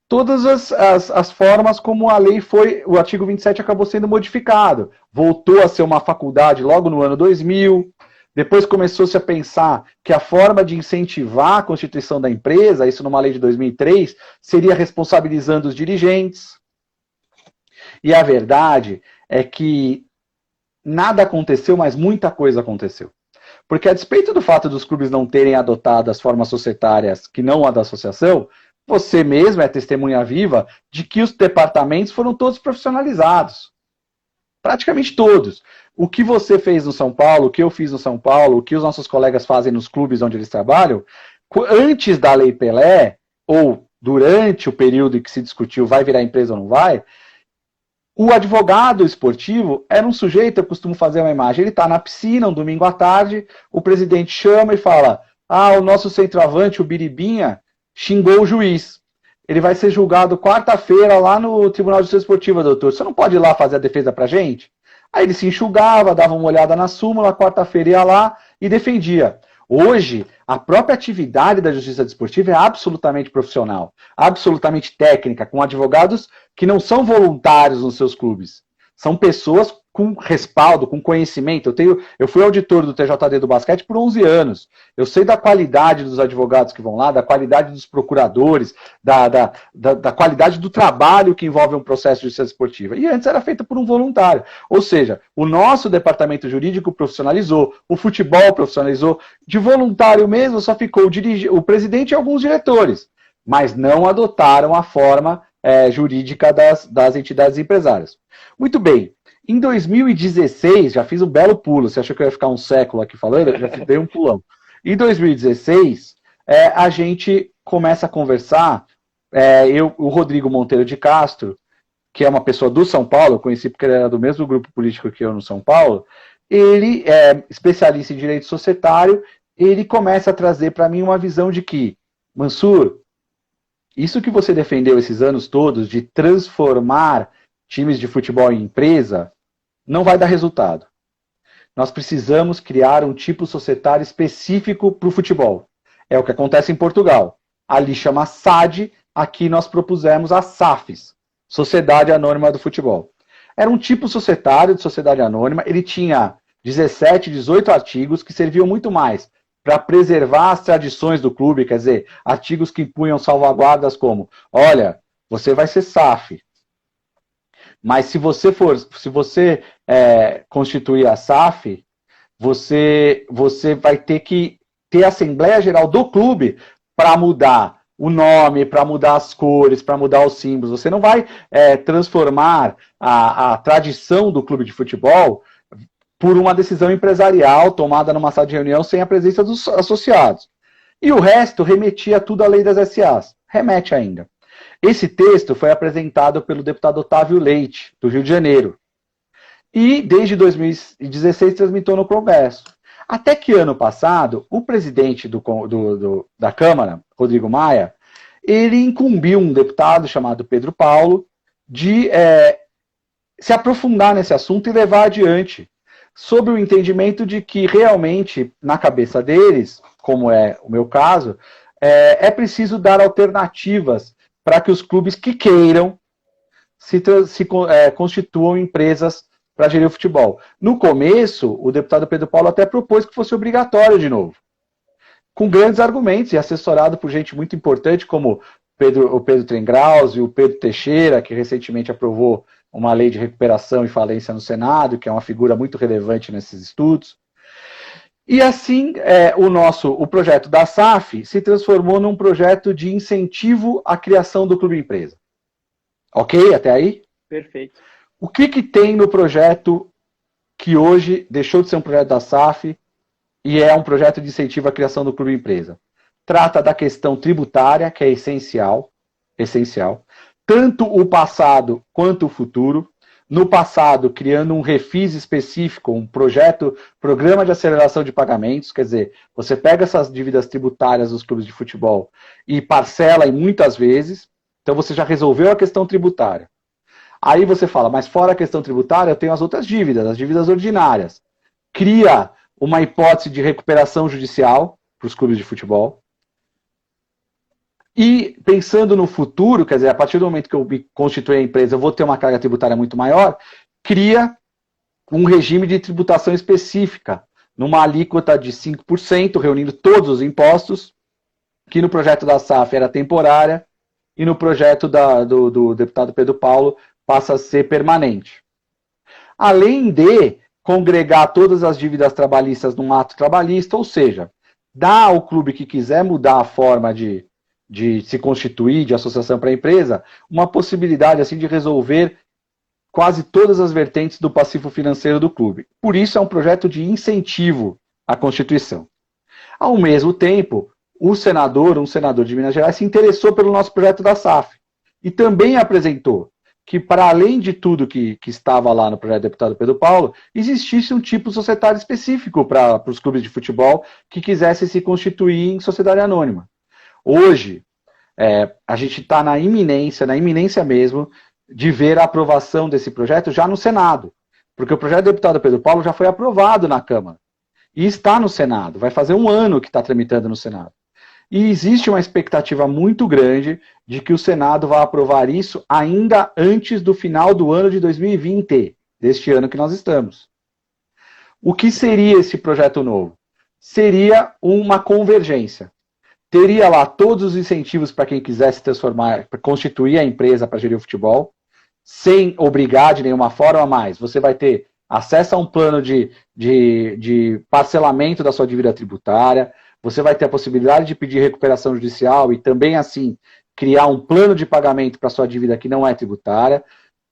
todas as formas como a lei o artigo 27 acabou sendo modificado. Voltou a ser uma faculdade logo no ano 2000, depois começou-se a pensar que a forma de incentivar a constituição da empresa, isso numa lei de 2003, seria responsabilizando os dirigentes. E a verdade é que nada aconteceu, mas muita coisa aconteceu. Porque a despeito do fato dos clubes não terem adotado as formas societárias que não a da associação, você mesmo é testemunha viva de que os departamentos foram todos profissionalizados. Praticamente todos. O que você fez no São Paulo, o que eu fiz no São Paulo, o que os nossos colegas fazem nos clubes onde eles trabalham, antes da Lei Pelé, ou durante o período em que se discutiu vai virar empresa ou não vai, o advogado esportivo era um sujeito, eu costumo fazer uma imagem, ele está na piscina um domingo à tarde, o presidente chama e fala, o nosso centroavante, o Biribinha, xingou o juiz. Ele vai ser julgado quarta-feira lá no Tribunal de Justiça Esportiva, doutor. Você não pode ir lá fazer a defesa pra gente? Aí ele se enxugava, dava uma olhada na súmula, quarta-feira ia lá e defendia. Hoje, a própria atividade da Justiça Desportiva é absolutamente profissional, absolutamente técnica, com advogados que não são voluntários nos seus clubes. São pessoas com respaldo, com conhecimento. Eu fui auditor do TJD do basquete por 11 anos. Eu sei da qualidade dos advogados que vão lá, da qualidade dos procuradores, da qualidade do trabalho que envolve um processo de justiça esportiva. E antes era feito por um voluntário. Ou seja, o nosso departamento jurídico profissionalizou, o futebol profissionalizou, de voluntário mesmo só ficou o presidente e alguns diretores, mas não adotaram a forma jurídica das entidades empresárias. Muito bem. Em 2016, já fiz um belo pulo. Você achou que eu ia ficar um século aqui falando? Eu já dei um pulão. Em 2016, a gente começa a conversar. O Rodrigo Monteiro de Castro, que é uma pessoa do São Paulo, eu conheci porque ele era do mesmo grupo político que eu no São Paulo, ele é especialista em direito societário, ele começa a trazer para mim uma visão de que, Mansur, isso que você defendeu esses anos todos de transformar times de futebol em empresa, não vai dar resultado. Nós precisamos criar um tipo societário específico para o futebol. É o que acontece em Portugal. Ali chama SAD, aqui nós propusemos a SAFES, Sociedade Anônima do Futebol. Era um tipo societário de sociedade anônima, ele tinha 17, 18 artigos que serviam muito mais para preservar as tradições do clube, quer dizer, artigos que impunham salvaguardas como, olha, você vai ser SAF, mas se você constituir a SAF, você vai ter que ter a Assembleia Geral do clube para mudar o nome, para mudar as cores, para mudar os símbolos. Você não vai transformar a tradição do clube de futebol por uma decisão empresarial tomada numa sala de reunião sem a presença dos associados. E o resto remetia tudo à lei das SAs. Remete ainda. Esse texto foi apresentado pelo deputado Otávio Leite, do Rio de Janeiro. E, desde 2016, transmitiu no Congresso. Até que, ano passado, o presidente da Câmara, Rodrigo Maia, ele incumbiu um deputado chamado Pedro Paulo de se aprofundar nesse assunto e levar adiante, sob o entendimento de que, realmente, na cabeça deles, como é o meu caso, é preciso dar alternativas para que os clubes que queiram se constituam empresas para gerir o futebol. No começo, o deputado Pedro Paulo até propôs que fosse obrigatório de novo, com grandes argumentos e assessorado por gente muito importante, como o Pedro Trengraus e o Pedro Teixeira, que recentemente aprovou uma lei de recuperação e falência no Senado, que é uma figura muito relevante nesses estudos. E assim, o projeto da SAF se transformou num projeto de incentivo à criação do clube empresa. Ok? Até aí? Perfeito. O que tem no projeto que hoje deixou de ser um projeto da SAF e é um projeto de incentivo à criação do clube empresa? Trata da questão tributária, que é essencial, tanto o passado quanto o futuro. No passado, criando um refis específico, um programa de aceleração de pagamentos, quer dizer, você pega essas dívidas tributárias dos clubes de futebol e parcela em muitas vezes, então você já resolveu a questão tributária. Aí você fala, mas fora a questão tributária, eu tenho as outras dívidas, as dívidas ordinárias. Cria uma hipótese de recuperação judicial para os clubes de futebol. E pensando no futuro, quer dizer, a partir do momento que eu me constituir a empresa, eu vou ter uma carga tributária muito maior, cria um regime de tributação específica, numa alíquota de 5%, reunindo todos os impostos, que no projeto da SAF era temporária, e no projeto do deputado Pedro Paulo passa a ser permanente. Além de congregar todas as dívidas trabalhistas num ato trabalhista, ou seja, dá ao clube que quiser mudar a forma de se constituir, de associação para a empresa, uma possibilidade assim de resolver quase todas as vertentes do passivo financeiro do clube. Por isso é um projeto de incentivo à constituição. Ao mesmo tempo, um senador de Minas Gerais se interessou pelo nosso projeto da SAF e também apresentou que, para além de tudo que estava lá no projeto do deputado Pedro Paulo, existisse um tipo societário específico para os clubes de futebol que quisessem se constituir em sociedade anônima. Hoje, a gente está na iminência mesmo, de ver a aprovação desse projeto já no Senado. Porque o projeto do deputado Pedro Paulo já foi aprovado na Câmara. E está no Senado. Vai fazer um ano que está tramitando no Senado. E existe uma expectativa muito grande de que o Senado vá aprovar isso ainda antes do final do ano de 2020, deste ano que nós estamos. O que seria esse projeto novo? Seria uma convergência. Teria lá todos os incentivos para quem quisesse transformar, para constituir a empresa para gerir o futebol, sem obrigar de nenhuma forma, mais. Você vai ter acesso a um plano de parcelamento da sua dívida tributária, você vai ter a possibilidade de pedir recuperação judicial e também, assim, criar um plano de pagamento para a sua dívida que não é tributária,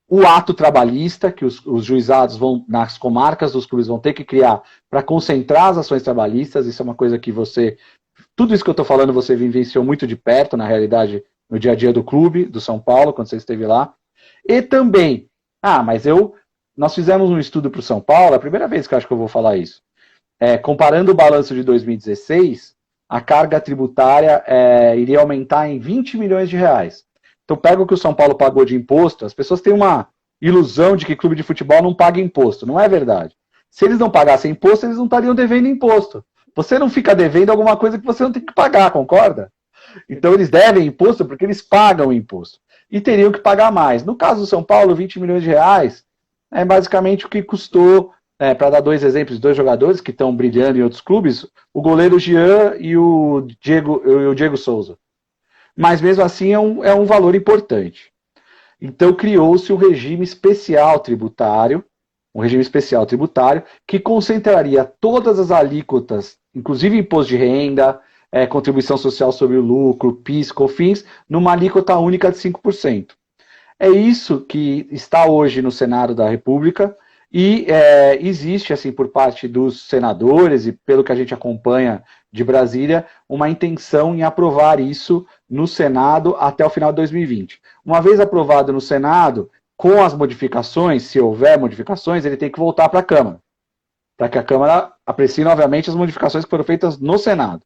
o ato trabalhista, que os juizados vão, nas comarcas dos clubes, vão ter que criar para concentrar as ações trabalhistas. Isso é uma coisa que tudo isso que eu estou falando, você vivenciou muito de perto, na realidade, no dia a dia do clube, do São Paulo, quando você esteve lá. E também, nós fizemos um estudo para o São Paulo, é a primeira vez que eu acho que eu vou falar isso. Comparando o balanço de 2016, a carga tributária iria aumentar em 20 milhões de reais. Então, pega o que o São Paulo pagou de imposto, as pessoas têm uma ilusão de que clube de futebol não paga imposto. Não é verdade. Se eles não pagassem imposto, eles não estariam devendo imposto. Você não fica devendo alguma coisa que você não tem que pagar, concorda? Então eles devem imposto porque eles pagam imposto. E teriam que pagar mais. No caso do São Paulo, 20 milhões de reais é basicamente o que custou, para dar dois exemplos de dois jogadores que estão brilhando em outros clubes, o goleiro Jean e o Diego Souza. Mas mesmo assim é um valor importante. Então criou-se um regime especial tributário, que concentraria todas as alíquotas inclusive imposto de renda, contribuição social sobre o lucro, PIS, COFINS, numa alíquota única de 5%. É isso que está hoje no Senado da República e existe, assim, por parte dos senadores e pelo que a gente acompanha de Brasília, uma intenção em aprovar isso no Senado até o final de 2020. Uma vez aprovado no Senado, com as modificações, se houver modificações, ele tem que voltar para a Câmara, para que a Câmara aprecie novamente as modificações que foram feitas no Senado.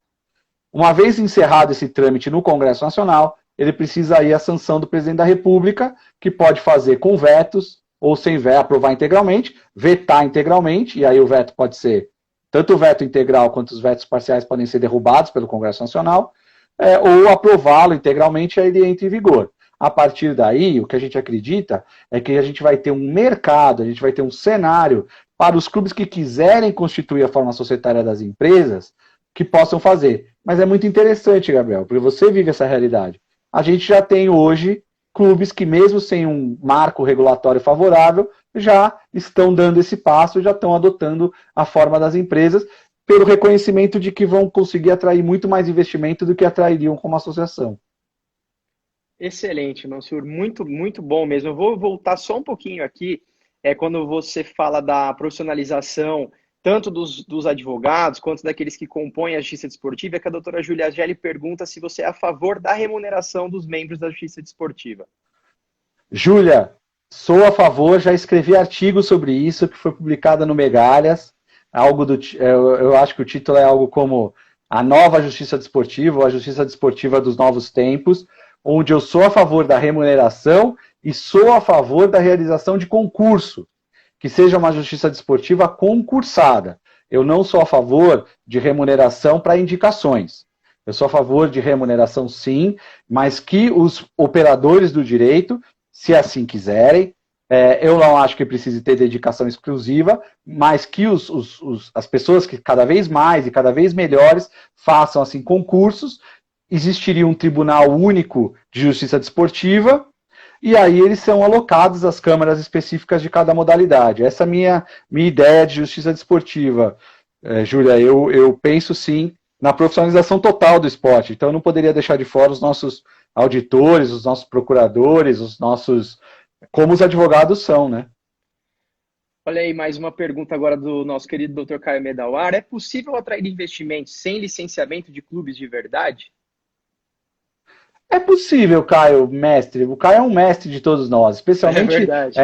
Uma vez encerrado esse trâmite no Congresso Nacional, ele precisa ir à sanção do presidente da República, que pode fazer com vetos ou sem veto, aprovar integralmente, vetar integralmente, e aí o veto pode ser, tanto o veto integral quanto os vetos parciais podem ser derrubados pelo Congresso Nacional, ou aprová-lo integralmente, aí ele entra em vigor. A partir daí, o que a gente acredita é que a gente vai ter um mercado, a gente vai ter um cenário para os clubes que quiserem constituir a forma societária das empresas, que possam fazer. Mas é muito interessante, Gabriel, porque você vive essa realidade. A gente já tem hoje clubes que, mesmo sem um marco regulatório favorável, já estão dando esse passo, já estão adotando a forma das empresas, pelo reconhecimento de que vão conseguir atrair muito mais investimento do que atrairiam como associação. Excelente, Mansur, muito, muito bom mesmo. Eu vou voltar só um pouquinho aqui, quando você fala da profissionalização, tanto dos advogados quanto daqueles que compõem a Justiça Desportiva, que a doutora Júlia Gelli pergunta se você é a favor da remuneração dos membros da Justiça Desportiva. Júlia, sou a favor, já escrevi artigo sobre isso, que foi publicado no Megalhas, eu acho que o título é algo como A Nova Justiça Desportiva, ou a Justiça Desportiva dos Novos Tempos, onde eu sou a favor da remuneração e sou a favor da realização de concurso, que seja uma justiça desportiva concursada. Eu não sou a favor de remuneração para indicações. Eu sou a favor de remuneração, sim, mas que os operadores do direito, se assim quiserem, eu não acho que precise ter dedicação exclusiva, mas que as pessoas que cada vez mais e cada vez melhores façam assim concursos. Existiria um tribunal único de justiça desportiva, e aí eles são alocados às câmaras específicas de cada modalidade. Essa é a minha ideia de justiça desportiva, Júlia. Eu penso, sim, na profissionalização total do esporte. Então, eu não poderia deixar de fora os nossos auditores, os nossos procuradores, como os advogados são, né? Olha aí, mais uma pergunta agora do nosso querido Dr. Caio Medawar. É possível atrair investimentos sem licenciamento de clubes de verdade? É possível, Caio, mestre. O Caio é um mestre de todos nós, especialmente verdade.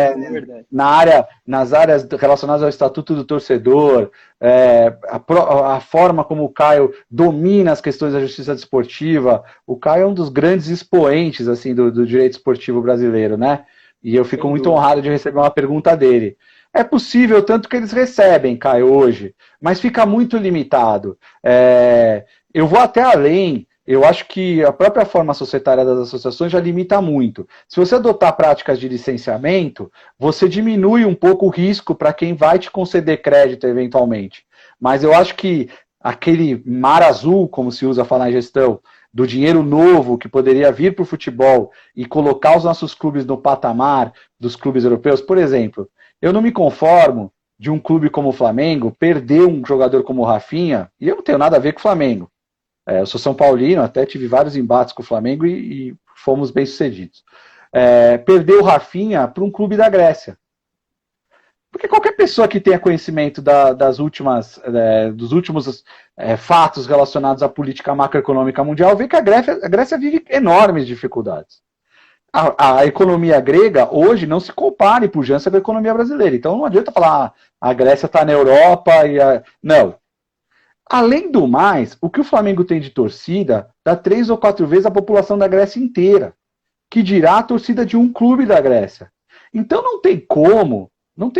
nas áreas relacionadas ao Estatuto do Torcedor, a forma como o Caio domina as questões da justiça desportiva. O Caio é um dos grandes expoentes assim, do direito esportivo brasileiro, né? E eu fico muito honrado de receber uma pergunta dele. É possível, tanto que eles recebem, Caio, hoje, mas fica muito limitado. Eu vou até além. Eu acho que a própria forma societária das associações já limita muito. Se você adotar práticas de licenciamento, você diminui um pouco o risco para quem vai te conceder crédito eventualmente. Mas eu acho que aquele mar azul, como se usa falar em gestão, do dinheiro novo que poderia vir para o futebol e colocar os nossos clubes no patamar dos clubes europeus, por exemplo, eu não me conformo de um clube como o Flamengo perder um jogador como o Rafinha, e eu não tenho nada a ver com o Flamengo. Eu sou São Paulino, até tive vários embates com o Flamengo e fomos bem-sucedidos. Perder o Rafinha para um clube da Grécia. Porque qualquer pessoa que tenha conhecimento dos últimos fatos relacionados à política macroeconômica mundial vê que a Grécia vive enormes dificuldades. A economia grega hoje não se compara em pujança com a economia brasileira. Então não adianta falar a Grécia está na Europa. Não. Além do mais, o que o Flamengo tem de torcida dá 3 ou 4 vezes a população da Grécia inteira, que dirá a torcida de um clube da Grécia. Então não tem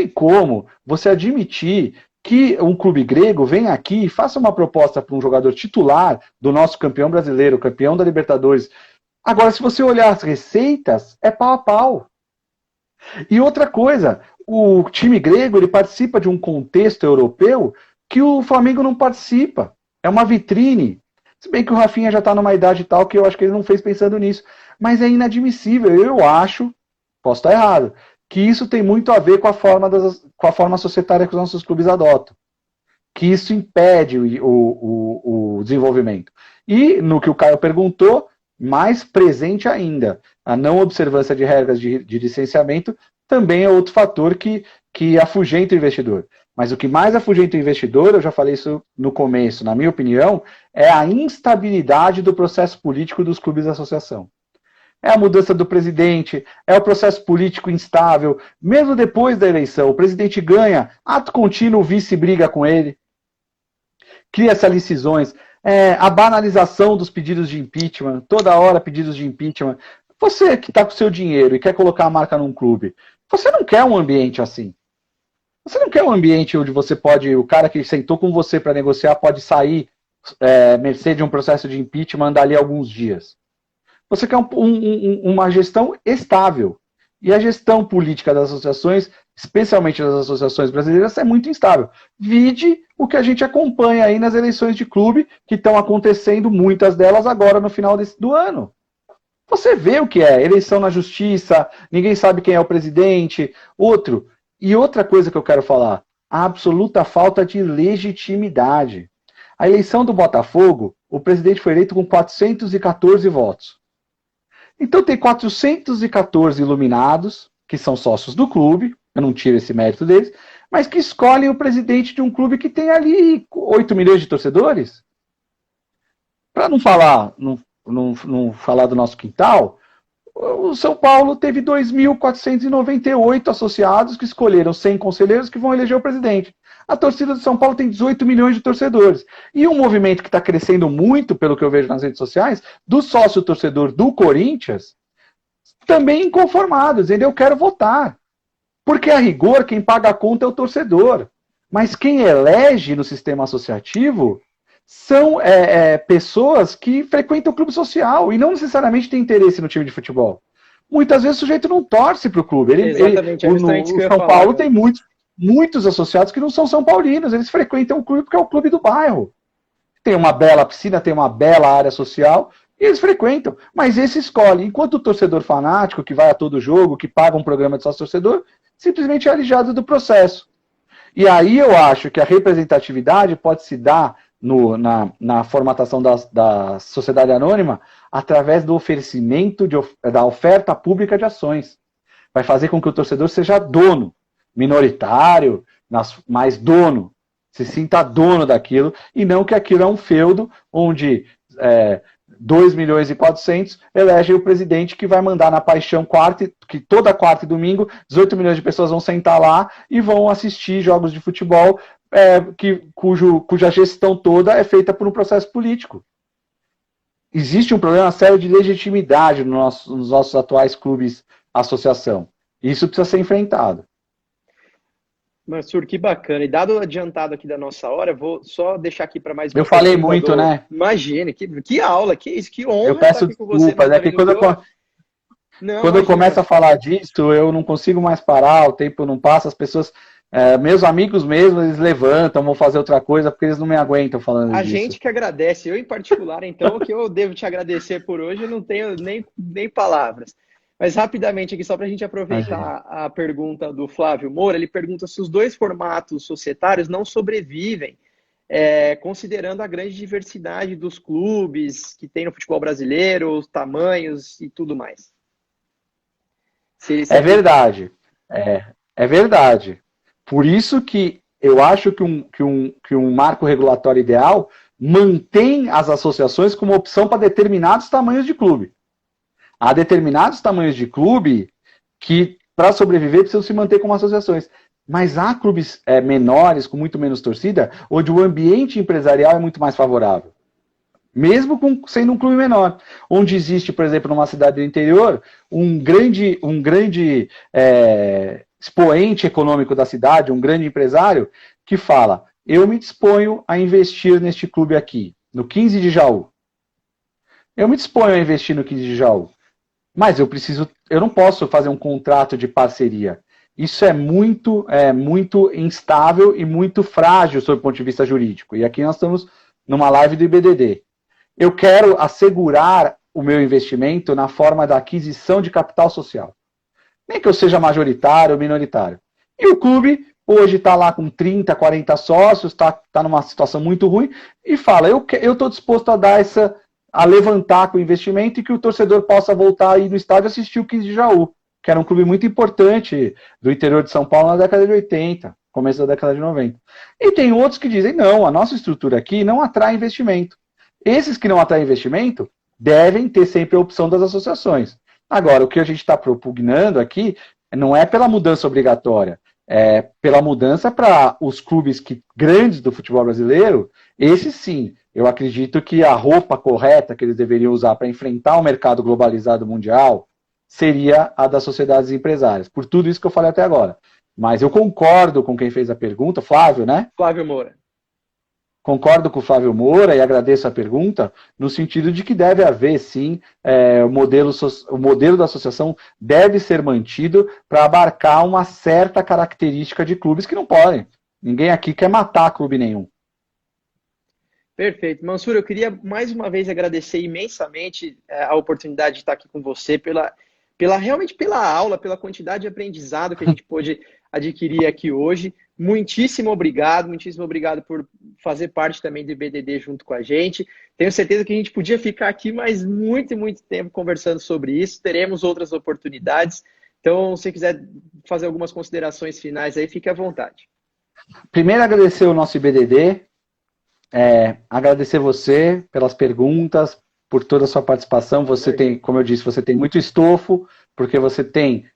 como você admitir que um clube grego venha aqui e faça uma proposta para um jogador titular do nosso campeão brasileiro, campeão da Libertadores. Agora, se você olhar as receitas, é pau a pau. E outra coisa, o time grego ele participa de um contexto europeu que o Flamengo não participa. É uma vitrine. Se bem que o Rafinha já está numa idade tal que eu acho que ele não fez pensando nisso. Mas é inadmissível. Eu acho, posso estar errado, que isso tem muito a ver com a forma societária que os nossos clubes adotam. que isso impede o desenvolvimento. E, no que o Caio perguntou, mais presente ainda, a não observância de regras de licenciamento também é outro fator que afugenta o investidor. Mas o que mais afugenta o investidor, eu já falei isso no começo, na minha opinião, é a instabilidade do processo político dos clubes de associação. É a mudança do presidente, é o processo político instável. Mesmo depois da eleição, o presidente ganha, ato contínuo, o vice briga com ele. Cria-se ali cisões. A banalização dos pedidos de impeachment, toda hora pedidos de impeachment. Você que está com o seu dinheiro e quer colocar a marca num clube, você não quer um ambiente assim. Você não quer um ambiente onde você pode, o cara que sentou com você para negociar pode sair mercê de um processo de impeachment, andar ali alguns dias. Você quer uma gestão estável. E a gestão política das associações, especialmente das associações brasileiras, é muito instável. Vide o que a gente acompanha aí nas eleições de clube, que estão acontecendo, muitas delas agora no final do ano. Você vê o que é, eleição na justiça, ninguém sabe quem é o presidente, E outra coisa que eu quero falar, a absoluta falta de legitimidade. A eleição do Botafogo, o presidente foi eleito com 414 votos. Então tem 414 iluminados, que são sócios do clube, eu não tiro esse mérito deles, mas que escolhem o presidente de um clube que tem ali 8 milhões de torcedores. Para não falar do nosso quintal, o São Paulo teve 2.498 associados que escolheram 100 conselheiros que vão eleger o presidente. A torcida do São Paulo tem 18 milhões de torcedores. E um movimento que está crescendo muito, pelo que eu vejo nas redes sociais, do sócio-torcedor do Corinthians, também inconformado, dizendo eu quero votar. Porque, a rigor, quem paga a conta é o torcedor. Mas quem elege no sistema associativo são pessoas que frequentam o clube social e não necessariamente têm interesse no time de futebol. Muitas vezes o sujeito não torce para o clube. O São Paulo tem muitos associados que não são são paulinos, eles frequentam o clube porque é o clube do bairro. Tem uma bela piscina, tem uma bela área social, e eles frequentam. Mas esse escolhe. Enquanto o torcedor fanático, que vai a todo jogo, que paga um programa de sócio-torcedor, simplesmente é alijado do processo. E aí eu acho que a representatividade pode se dar na formatação da sociedade anônima através do oferecimento da oferta pública de ações. Vai fazer com que o torcedor seja dono, minoritário, mas dono, se sinta dono daquilo, e não que aquilo é um feudo onde 2 milhões e 400 elegem o presidente que vai mandar na paixão que toda quarta e domingo 18 milhões de pessoas vão sentar lá e vão assistir jogos de futebol cuja gestão toda é feita por um processo político. Existe um problema sério de legitimidade nos nossos atuais clubes associação. Isso precisa ser enfrentado. Mansur, que bacana. E dado o adiantado aqui da nossa hora, vou só deixar aqui para mais uma. Eu falei muito, né? Imagine, que aula, que isso, que honra. Eu peço desculpas, é que quando eu começo a falar disso, eu não consigo mais parar, o tempo não passa, as pessoas, meus amigos mesmo, eles levantam, vão fazer outra coisa, porque eles não me aguentam falando disso. A gente que agradece, eu em particular, então, que eu devo te agradecer por hoje, eu não tenho nem palavras. Mas rapidamente aqui, só para a gente aproveitar a pergunta do Flávio Moura, ele pergunta se os dois formatos societários não sobrevivem, considerando a grande diversidade dos clubes que tem no futebol brasileiro, os tamanhos e tudo mais. É verdade. É verdade. Por isso que eu acho que um marco regulatório ideal mantém as associações como opção para determinados tamanhos de clube. Há determinados tamanhos de clube que, para sobreviver, precisam se manter como associações. Mas há clubes menores, com muito menos torcida, onde o ambiente empresarial é muito mais favorável. Mesmo sendo um clube menor. Onde existe, por exemplo, numa cidade do interior, um grande expoente econômico da cidade, um grande empresário, que fala, eu me disponho a investir neste clube aqui, no 15 de Jaú. Eu me disponho a investir no 15 de Jaú. Mas eu não posso fazer um contrato de parceria. Isso é muito instável e muito frágil sob o ponto de vista jurídico. E aqui nós estamos numa live do IBDD. Eu quero assegurar o meu investimento na forma da aquisição de capital social. Nem que eu seja majoritário ou minoritário. E o clube hoje está lá com 30, 40 sócios, está numa situação muito ruim, e fala, eu estou disposto a dar a levantar com o investimento e que o torcedor possa voltar aí no estádio e assistir o 15 de Jaú, que era um clube muito importante do interior de São Paulo na década de 80, começo da década de 90. E tem outros que dizem, não, a nossa estrutura aqui não atrai investimento. Esses que não atraem investimento devem ter sempre a opção das associações. Agora, o que a gente está propugnando aqui não é pela mudança obrigatória, é pela mudança para os clubes grandes do futebol brasileiro, esses sim, eu acredito que a roupa correta que eles deveriam usar para enfrentar o mercado globalizado mundial seria a das sociedades empresárias, por tudo isso que eu falei até agora. Mas eu concordo com quem fez a pergunta, Flávio, né? Flávio Moura. Concordo com o Flávio Moura e agradeço a pergunta, no sentido de que deve haver, sim, o modelo da associação deve ser mantido para abarcar uma certa característica de clubes que não podem. Ninguém aqui quer matar clube nenhum. Perfeito. Mansur, eu queria mais uma vez agradecer imensamente a oportunidade de estar aqui com você, realmente pela aula, pela quantidade de aprendizado que a gente pôde adquirir aqui hoje. Muitíssimo obrigado por fazer parte também do IBDD junto com a gente. Tenho certeza que a gente podia ficar aqui mais muito, muito tempo conversando sobre isso. Teremos outras oportunidades. Então, se você quiser fazer algumas considerações finais aí, fique à vontade. Primeiro, agradecer o nosso IBDD, agradecer você pelas perguntas, por toda a sua participação. Você tem, como eu disse, você tem muito estofo, porque você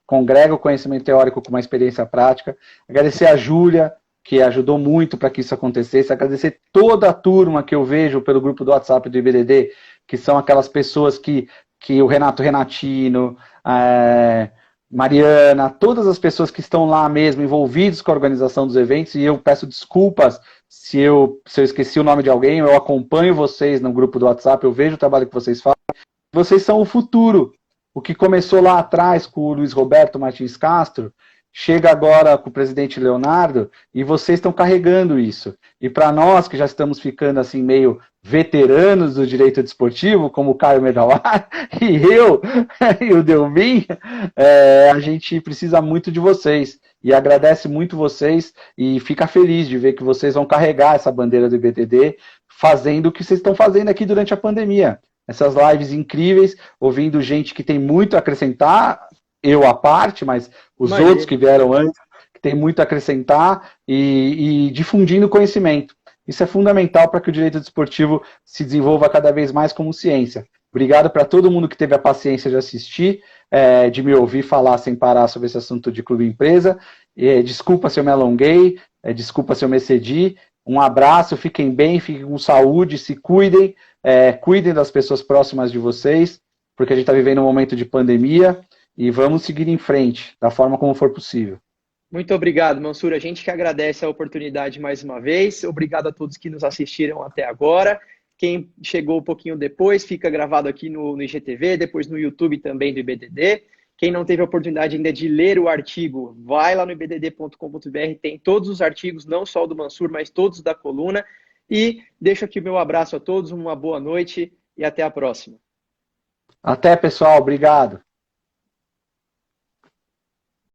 congrega o conhecimento teórico com uma experiência prática. Agradecer a Júlia, que ajudou muito para que isso acontecesse. Agradecer toda a turma que eu vejo pelo grupo do WhatsApp do IBDD, que são aquelas pessoas que o Renatino, Mariana, todas as pessoas que estão lá mesmo envolvidos com a organização dos eventos, e eu peço desculpas se eu esqueci o nome de alguém. Eu acompanho vocês no grupo do WhatsApp, eu vejo o trabalho que vocês fazem. Vocês são o futuro. O que começou lá atrás com o Luiz Roberto Martins Castro, chega agora com o presidente Leonardo, e vocês estão carregando isso. E para nós, que já estamos ficando assim meio veteranos do direito desportivo, como o Caio Medawar, e eu, e o Delmin, a gente precisa muito de vocês. E agradece muito vocês, e fica feliz de ver que vocês vão carregar essa bandeira do IBDD, fazendo o que vocês estão fazendo aqui durante a pandemia. Essas lives incríveis, ouvindo gente que tem muito a acrescentar, eu à parte, mas os outros que vieram antes, que tem muito a acrescentar, e difundindo conhecimento. Isso é fundamental para que o direito desportivo se desenvolva cada vez mais como ciência. Obrigado para todo mundo que teve a paciência de assistir, de me ouvir falar sem parar sobre esse assunto de clube e empresa. Desculpa se eu me alonguei, desculpa se eu me excedi. Um abraço, fiquem bem, fiquem com saúde, se cuidem, cuidem das pessoas próximas de vocês, porque a gente está vivendo um momento de pandemia, e vamos seguir em frente, da forma como for possível. Muito obrigado, Mansur. A gente que agradece a oportunidade mais uma vez. Obrigado a todos que nos assistiram até agora. Quem chegou um pouquinho depois, fica gravado aqui no IGTV, depois no YouTube também do IBDD. Quem não teve a oportunidade ainda de ler o artigo, vai lá no ibdd.com.br, tem todos os artigos, não só o do Mansur, mas todos da coluna. E deixo aqui o meu abraço a todos, uma boa noite e até a próxima. Até, pessoal. Obrigado.